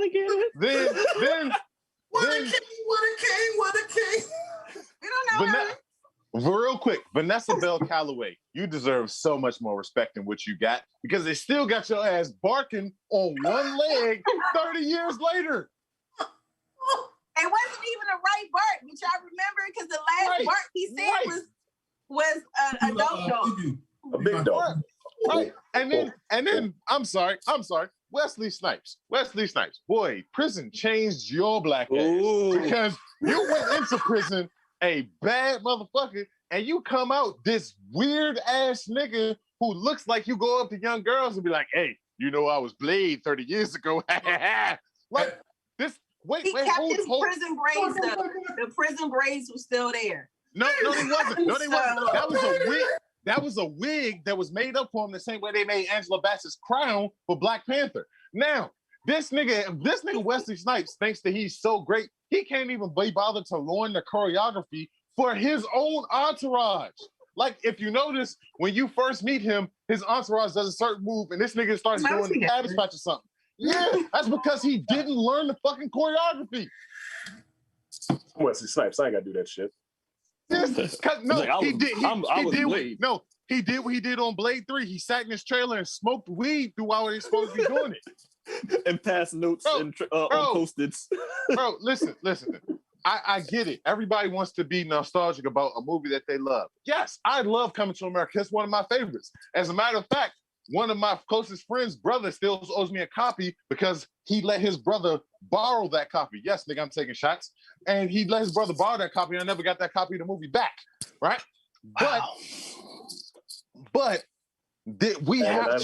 get it. Then. What a king. We don't know her. Real quick, Vanessa Bell Calloway, you deserve so much more respect than what you got because they still got your ass barking on one leg 30 years later. It wasn't even a right bark, which I remember because the last bark he said was a dog. A big dog. Right. And then I'm sorry. Wesley Snipes. Boy, prison changed your black ass because you went into prison a bad motherfucker and you come out this weird ass nigga who looks like you go up to young girls and be like, hey, you know I was Blade 30 years ago. Like this. Wait, he kept his hold. prison braids though. The prison braids were still there. No, they wasn't. No, they wasn't. That was a wig. That was a wig that was made up for him the same way they made Angela Bassett's crown for Black Panther. Now, this nigga Wesley Snipes thinks that he's so great, he can't even be bothered to learn the choreography for his own entourage. Like, if you notice, when you first meet him, his entourage does a certain move, and this nigga starts doing the Cabbage Patch or something. Yeah, that's because he didn't learn the fucking choreography. Wesley Snipes, I ain't gotta do that shit. He did what he did on Blade 3. He sat in his trailer and smoked weed while he was supposed to be doing it. And passed notes on Post-its. Bro, listen. I get it. Everybody wants to be nostalgic about a movie that they love. Yes, I love Coming to America. It's one of my favorites. As a matter of fact, one of my closest friends' brother still owes me a copy because he let his brother borrow that copy. Yes, nigga, I'm taking shots. And he let his brother borrow that copy, and I never got that copy of the movie back, right? Wow. But we have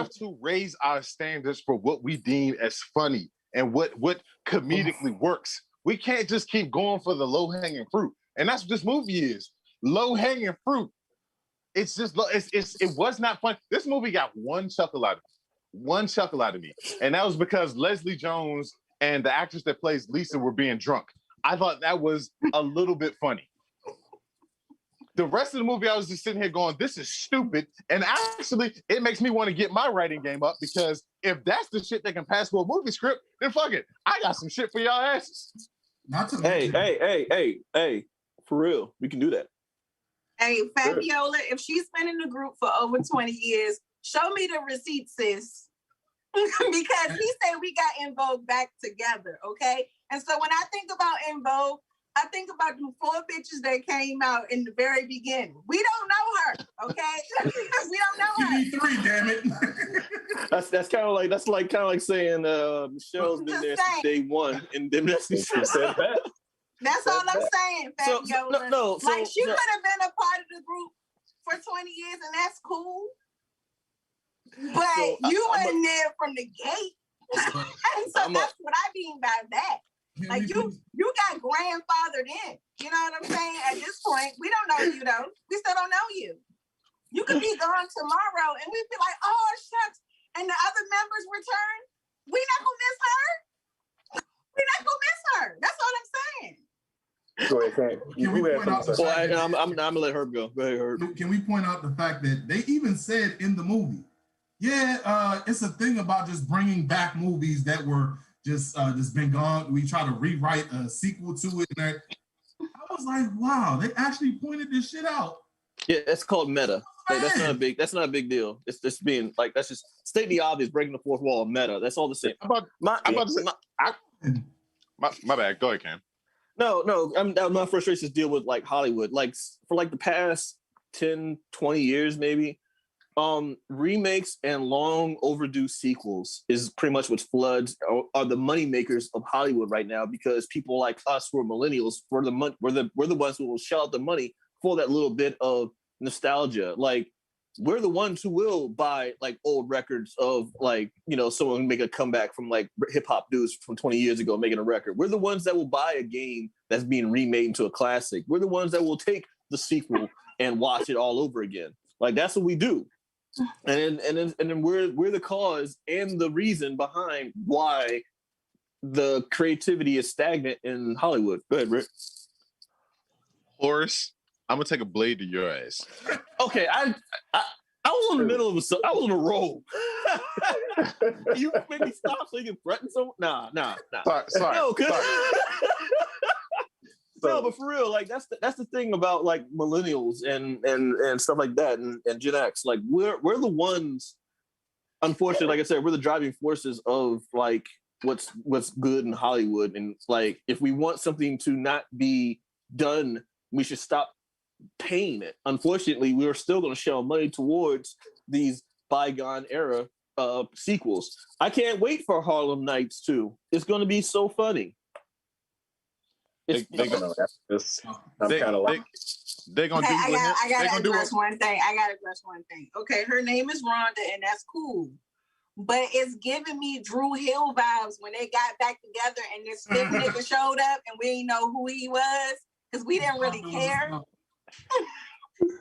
to raise our standards for what we deem as funny and what comedically works. We can't just keep going for the low-hanging fruit. And that's what this movie is. Low-hanging fruit. It's just, it was not fun. This movie got one chuckle out of me. And that was because Leslie Jones and the actress that plays Lisa were being drunk. I thought that was a little bit funny. The rest of the movie, I was just sitting here going, this is stupid. And actually, it makes me want to get my writing game up because if that's the shit that can pass for a movie script, then fuck it. I got some shit for y'all asses. Hey, for real, we can do that. Hey, Fabiola, if she's been in the group for over 20 years, show me the receipt, sis. Because he said we got En Vogue back together, okay? And so when I think about En Vogue, I think about the 4 bitches that came out in the very beginning. We don't know her, okay? We don't know her. Give me 3, damn it. That's kind of like saying Michelle's been there since day one, and then that's said that. That's all I'm saying, Fabiola. No, she could have been a part of the group for 20 years, and that's cool. But you were in there from the gate. And so that's what I mean by that. Like you got grandfathered in. You know what I'm saying? At this point, we don't know you though. We still don't know you. You could be gone tomorrow and we'd be like, oh shucks. And the other members return. We not gonna miss her. We not gonna miss her. That's all I'm saying. Go ahead, I'm gonna let Herb go. Go ahead, Herb. Can we point out the fact that they even said in the movie, it's a thing about just bringing back movies that were just been gone. We try to rewrite a sequel to it. And I was like, wow, they actually pointed this shit out. Yeah, that's called meta. Like, that's not a big deal. It's just being like, that's just stating the obvious, breaking the fourth wall. Meta. That's all the same. My bad. Go ahead, Cam. No. My frustrations deal with like Hollywood. Like for like the past 10, 20 years, maybe. Remakes and long overdue sequels is pretty much what floods are the money makers of Hollywood right now, because people like us who are millennials, we're the ones who will shell out the money for that little bit of nostalgia. Like we're the ones who will buy like old records of like, someone make a comeback from like hip hop dudes from 20 years ago making a record. We're the ones that will buy a game that's being remade into a classic. We're the ones that will take the sequel and watch it all over again. Like that's what we do. And then we're the cause and the reason behind why the creativity is stagnant in Hollywood. Go ahead, Rick. Horace, I'm gonna take a blade to your ass. Okay, I was in the middle of I was on a roll. You make me stop so you can threaten someone? Nah. Sorry. No, no, but for real, like that's the thing about like millennials and stuff like that and Gen X. Like we're the ones, unfortunately, like I said, we're the driving forces of like what's good in Hollywood. And like if we want something to not be done, we should stop paying it. Unfortunately, we're still going to shell money towards these bygone era sequels. I can't wait for Harlem Nights 2. It's going to be so funny. They're gonna do it with him. I gotta address one thing. Okay, her name is Rhonda, and that's cool. But it's giving me Drew Hill vibes when they got back together and this stiff nigga showed up and we didn't know who he was because we didn't really care.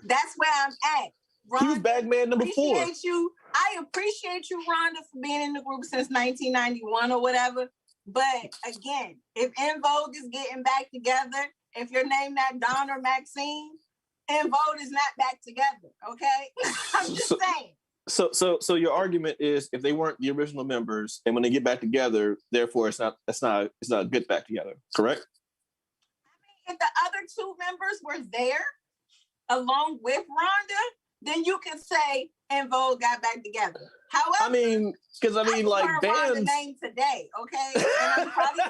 That's where I'm at. Rhonda, he was Bagman number 4. I appreciate you, Rhonda, for being in the group since 1991 or whatever. But again, if En Vogue is getting back together, if your name not Don or Maxine, En Vogue is not back together. Okay, I'm just saying. So your argument is if they weren't the original members, and when they get back together, therefore it's not a good back together, correct? I mean, if the other 2 members were there along with Rhonda, then you could say En Vogue got back together. However, I mean, like Rhonda's name today, okay, and I'm probably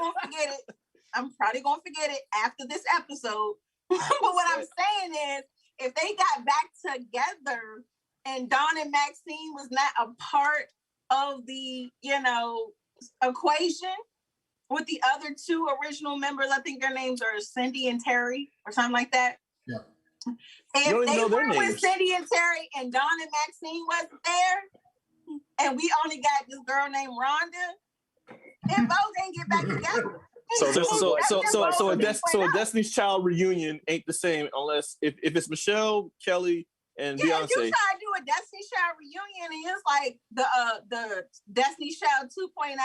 gonna forget it after this episode. But what I'm saying is, if they got back together and Dawn and Maxine was not a part of the, equation with the other 2 original members, I think their names are Cindy and Terry or something like that. Yeah. If they were with Cindy and Terry and Dawn and Maxine wasn't there, and we only got this girl named Rhonda, En Vogue ain't get back together. So a Destiny's Child reunion ain't the same unless if it's Michelle, Kelly, and Beyonce. You try to do a Destiny's Child reunion and it's like the Destiny's Child 2.0.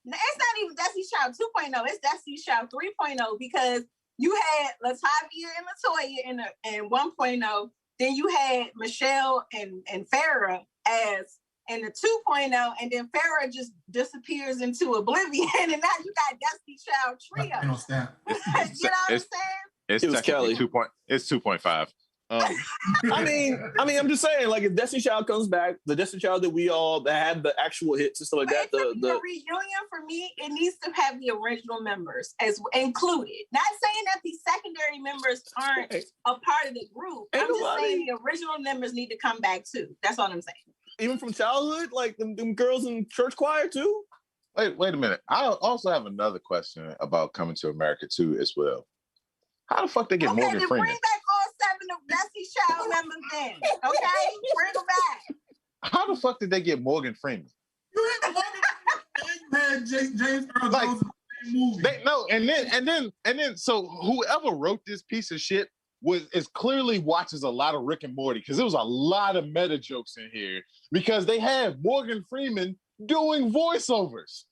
It's not even Destiny's Child 2.0. It's Destiny's Child 3.0 because you had Latavia and Latoya in 1.0. Then you had Michelle and Farrah as in the 2.0, and then Farrah just disappears into oblivion, and now you got Destiny Child trio. You know what I'm saying? It's Kelly. 2.5. I mean, I'm just saying, like, if Destiny Child comes back, the Destiny Child that had the actual hits and stuff like that. The reunion for me, it needs to have the original members as included. Not saying that the secondary members aren't a part of the group. I'm just saying the original members need to come back too. That's all I'm saying. Even from childhood, like them girls in church choir too. Wait a minute. I also have another question about Coming to America too as well. How the fuck they get Morgan Freeman? Bring back all 7 of Destiny Child members then. Okay, bring them back. How the fuck did they get Morgan Freeman? You had James Earl Jones in the movie. And then so whoever wrote this piece of shit is clearly watches a lot of Rick and Morty because there was a lot of meta jokes in here because they had Morgan Freeman doing voiceovers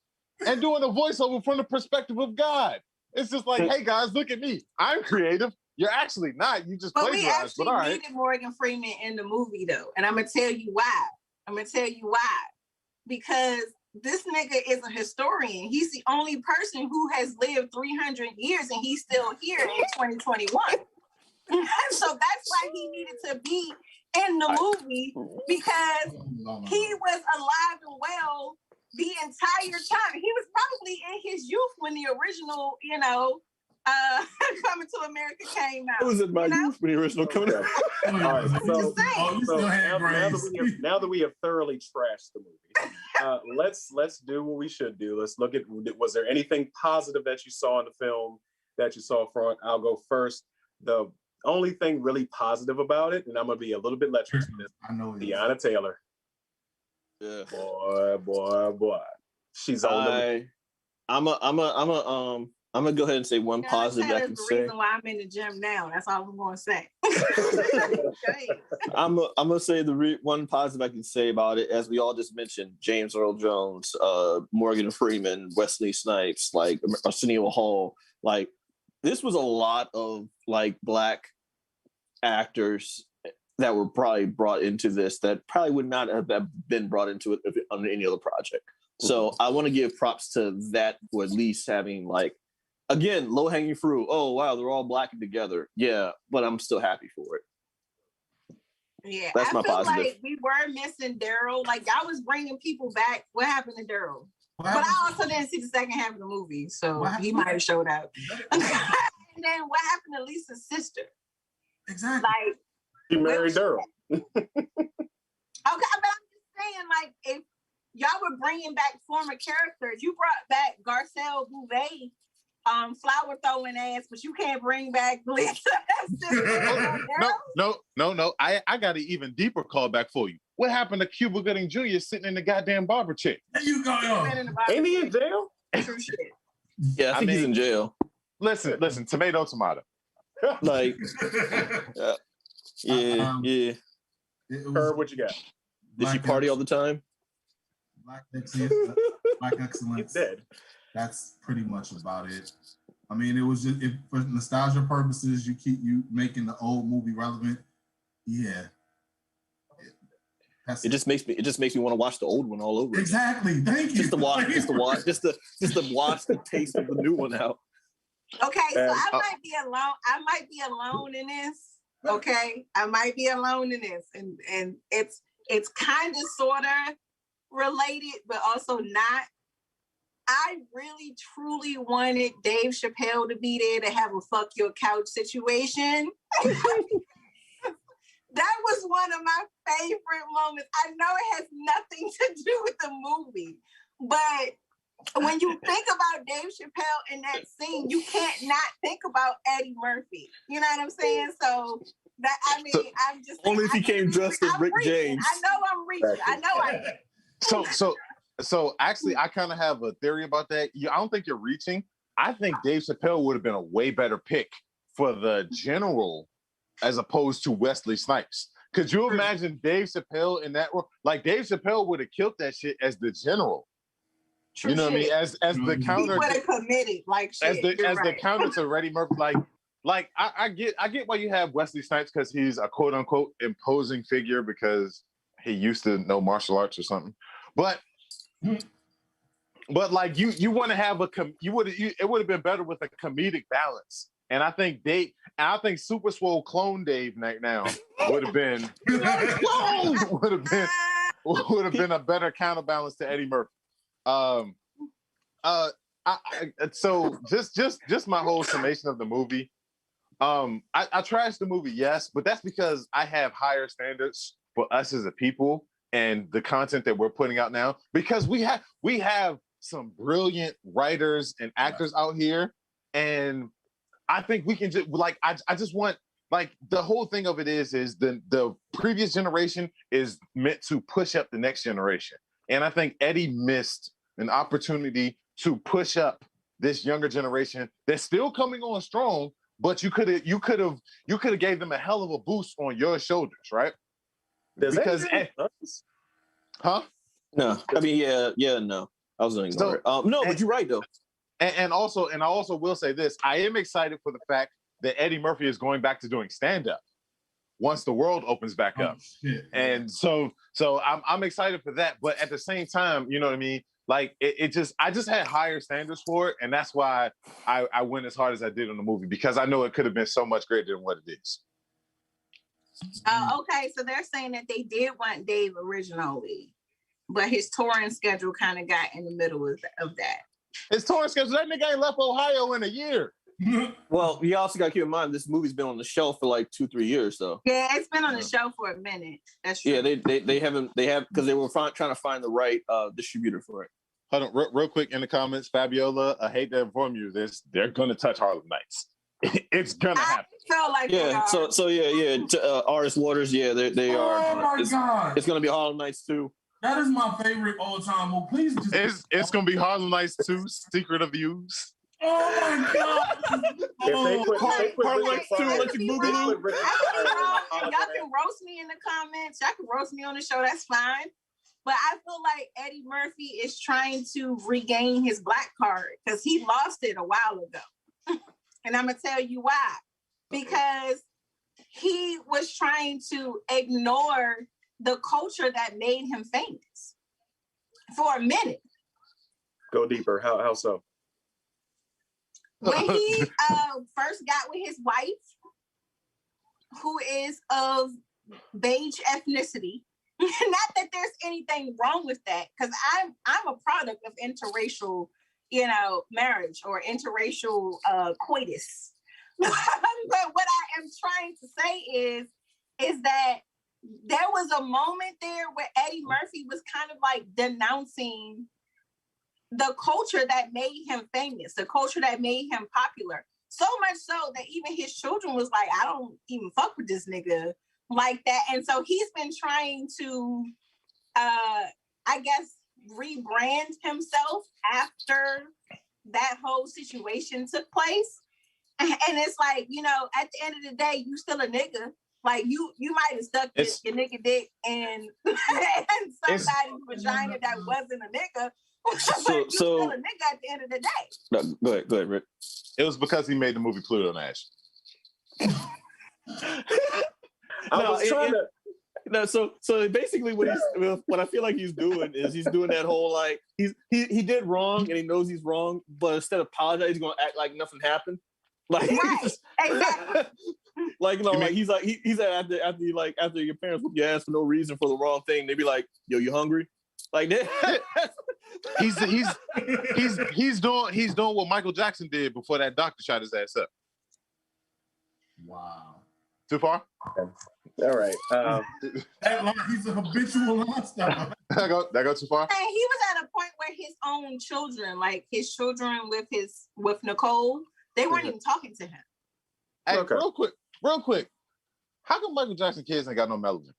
and doing a voiceover from the perspective of God. It's just like, hey guys, look at me. I'm creative. You're actually not. You just plagiarized. But we actually needed Morgan Freeman in the movie though. And I'm going to tell you why. Because this nigga is a historian. He's the only person who has lived 300 years and he's still here in 2021. So that's why he needed to be in the movie because he was alive and well the entire time. He was probably in his youth when the original, Coming to America came out. I was in my youth when the original Coming out. All right, now that we have thoroughly trashed the movie, let's do what we should do. Let's look at, was there anything positive that you saw in the film that you saw front? I'll go first. The only thing really positive about it, and I'm gonna be a little bit lecherous with this, I know Deanna Taylor. Yeah. Boy. She's on I'm gonna go ahead and say one positive I can say. The reason why I'm in the gym now. That's all I'm gonna say. I'm gonna say one positive I can say about it, as we all just mentioned, James Earl Jones, Morgan Freeman, Wesley Snipes, like Arsenio Hall, like this was a lot of like Black actors that were probably brought into this that probably would not have been brought into it on any other project. So I want to give props to that, or at least having like, again, low hanging fruit. Oh wow, they're all Black together. Yeah, but I'm still happy for it. Yeah, that's my positive. Like we were missing Daryl. Like I was bringing people back. What happened to Daryl? But I also didn't see the second half of the movie, so he might have showed up. And then what happened to Lisa's sister? Exactly. Like she married Daryl. Okay, but I'm just saying, like, y'all were bringing back former characters. You brought back Garcelle Bouvet, flower throwing ass, but you can't bring back Lisa. No. I got an even deeper callback for you. What happened to Cuba Gooding Jr. sitting in the goddamn barber chair? There you go. Ain't he in jail? True shit. Yeah, I think he's in jail. Listen, tomato. Like, yeah. Herb, what you got? Did she party all the time? Black excellence. Dead. That's pretty much about it. I mean, it was just for nostalgia purposes, you keep making the old movie relevant. Yeah. It just makes me want to watch the old one all over. Exactly. Thank you. Just to watch the taste of the new one out. Okay, so I might be alone. I might be alone in this. Okay, I might be alone in this, and it's kind of sort of related, but also not. I really truly wanted Dave Chappelle to be there to have a fuck your couch situation. That was one of my favorite moments. I know it has nothing to do with the movie, but when you think about Dave Chappelle in that scene, you can't not think about Eddie Murphy. You know what I'm saying? So that I'm just only if he came dressed as Rick James. I know I'm reaching. I know I. So actually, I kind of have a theory about that. I don't think you're reaching. I think Dave Chappelle would have been a way better pick for the general as opposed to Wesley Snipes. Could you imagine Dave Chappelle in that role? Like, Dave Chappelle would have killed that shit as the general. True you know shit. what I mean? As the counter, he would have committed like shit. As the counter to Eddie Murphy. Like I get why you have Wesley Snipes because he's a quote unquote imposing figure because he used to know martial arts or something. But like you want to have it would have been better with a comedic balance. And I think Super Swole Clone Dave now would have been a better counterbalance to Eddie Murphy. So just my whole summation of the movie. I trashed the movie, yes, but that's because I have higher standards for us as a people and the content that we're putting out now. Because we have some brilliant writers and actors out here, and I think we can just I just want the whole thing of it is the previous generation is meant to push up the next generation. And I think Eddie missed an opportunity to push up this younger generation that's still coming on strong, but you could have gave them a hell of a boost on your shoulders, right? Huh? No. I mean, no. I was gonna ignore it. No, but you're right though. And I also will say this: I am excited for the fact that Eddie Murphy is going back to doing stand-up once the world opens back up. Shit. And so I'm excited for that. But at the same time, you know what I mean? Like I just had higher standards for it, and that's why I went as hard as I did on the movie, because I know it could have been so much greater than what it is. Okay, so they're saying that they did want Dave originally, but his touring schedule kind of got in the middle of that. His touring schedule, that nigga ain't left Ohio in a year. Well, you also got to keep in mind this movie's been on the shelf for like 2-3 years, though. Yeah, it's been on the shelf for a minute. That's true. Yeah, they have because they were trying to find the right distributor for it. Hold on, real quick in the comments, Fabiola, I hate to inform you this, they're gonna touch Harlem Nights. It's gonna happen. I feel like RS Waters, yeah, they are. Oh my God! It's gonna be Harlem Nights too. That is my favorite all-time movie. Please just. It's gonna be Harlem Nights 2, Secret of Views. Oh my God! Harlem Nights 2, Electric Boogaloo. Y'all can roast me in the comments. Y'all can roast me on the show. That's fine. But I feel like Eddie Murphy is trying to regain his black card because he lost it a while ago. And I'm going to tell you why. Because he was trying to ignore the culture that made him famous for a minute. Go deeper. How so? When he first got with his wife, who is of beige ethnicity, not that there's anything wrong with that, because I'm a product of interracial, marriage or interracial coitus. But what I am trying to say is that there was a moment there where Eddie Murphy was kind of like denouncing the culture that made him famous, the culture that made him popular. So much so that even his children was like, I don't even fuck with this nigga like that. And so he's been trying to, I guess, rebrand himself after that whole situation took place. And it's like, you know, at the end of the day, you still a nigga. Like you might have stuck your nigga dick in somebody's vagina that wasn't a nigga. But you still a nigga at the end of the day. No, go ahead, Rick. It was because he made the movie Pluto Nash. So basically what I feel like he's doing is he's doing that whole like he did wrong and he knows he's wrong, but instead of apologizing, he's gonna act like nothing happened. Like right, exactly. Like you know, like he's after your parents whoop your ass for no reason for the wrong thing, they be like, yo, you hungry? Like that. He's doing what Michael Jackson did before that doctor shot his ass up. Wow. Too far? All right. That line, he's a habitual line star. That go too far? And he was at a point where his own children, like his children with Nicole, they weren't even talking to him. Hey, Okay. real quick. How come Michael Jackson kids ain't got no melanin?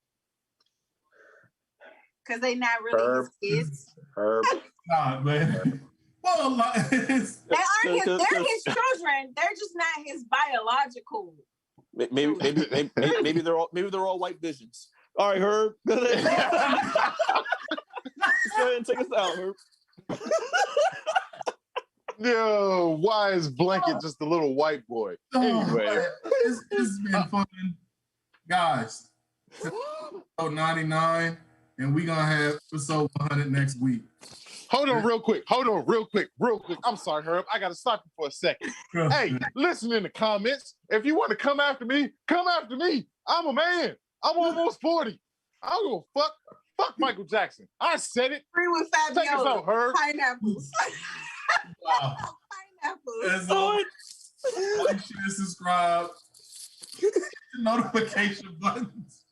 Because they not really his kids. Herb. Nah, man. Well, They're his children. They're just not his biological. Maybe they're all white visions. All right, Herb. Go ahead and take us out, Herb. Yo, why is Blanket just a little white boy? Anyway, it's been fun, guys. Episode 99, and we gonna have episode 100 next week. Hold on real quick. I'm sorry, Herb. I gotta stop you for a second. Hey, listen in the comments. If you want to come after me, come after me. I'm a man. I'm almost 40. I don't give a fuck. Fuck Michael Jackson. I said it. Free with Fabiola. Take us out, Herb. Pineapples. Wow. Pineapples. As always, like, share, subscribe, hit the notification buttons.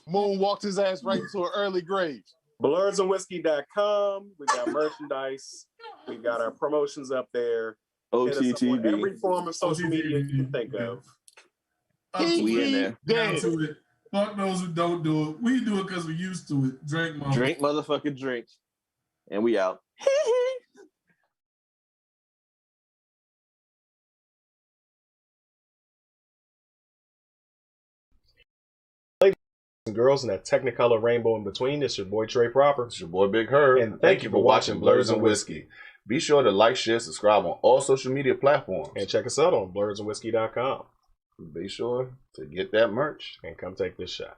Moon walked his ass right into an early grave. Blerdsandwhiskey.com. We got merchandise. We got our promotions up there. OTTV. Every form of social media you can think of. We in there. Down to it. Fuck those who don't do it. We do it because we're used to it. Drink, mama. Drink, motherfucking drink. And we out. Girls in that Technicolor rainbow in between. It's your boy Trey Proper. It's your boy Big Herb. And thank you for watching Blerds and Whiskey. Be sure to like, share, subscribe on all social media platforms. And check us out on blerdsandwhiskey.com. Be sure to get that merch. And come take this shot.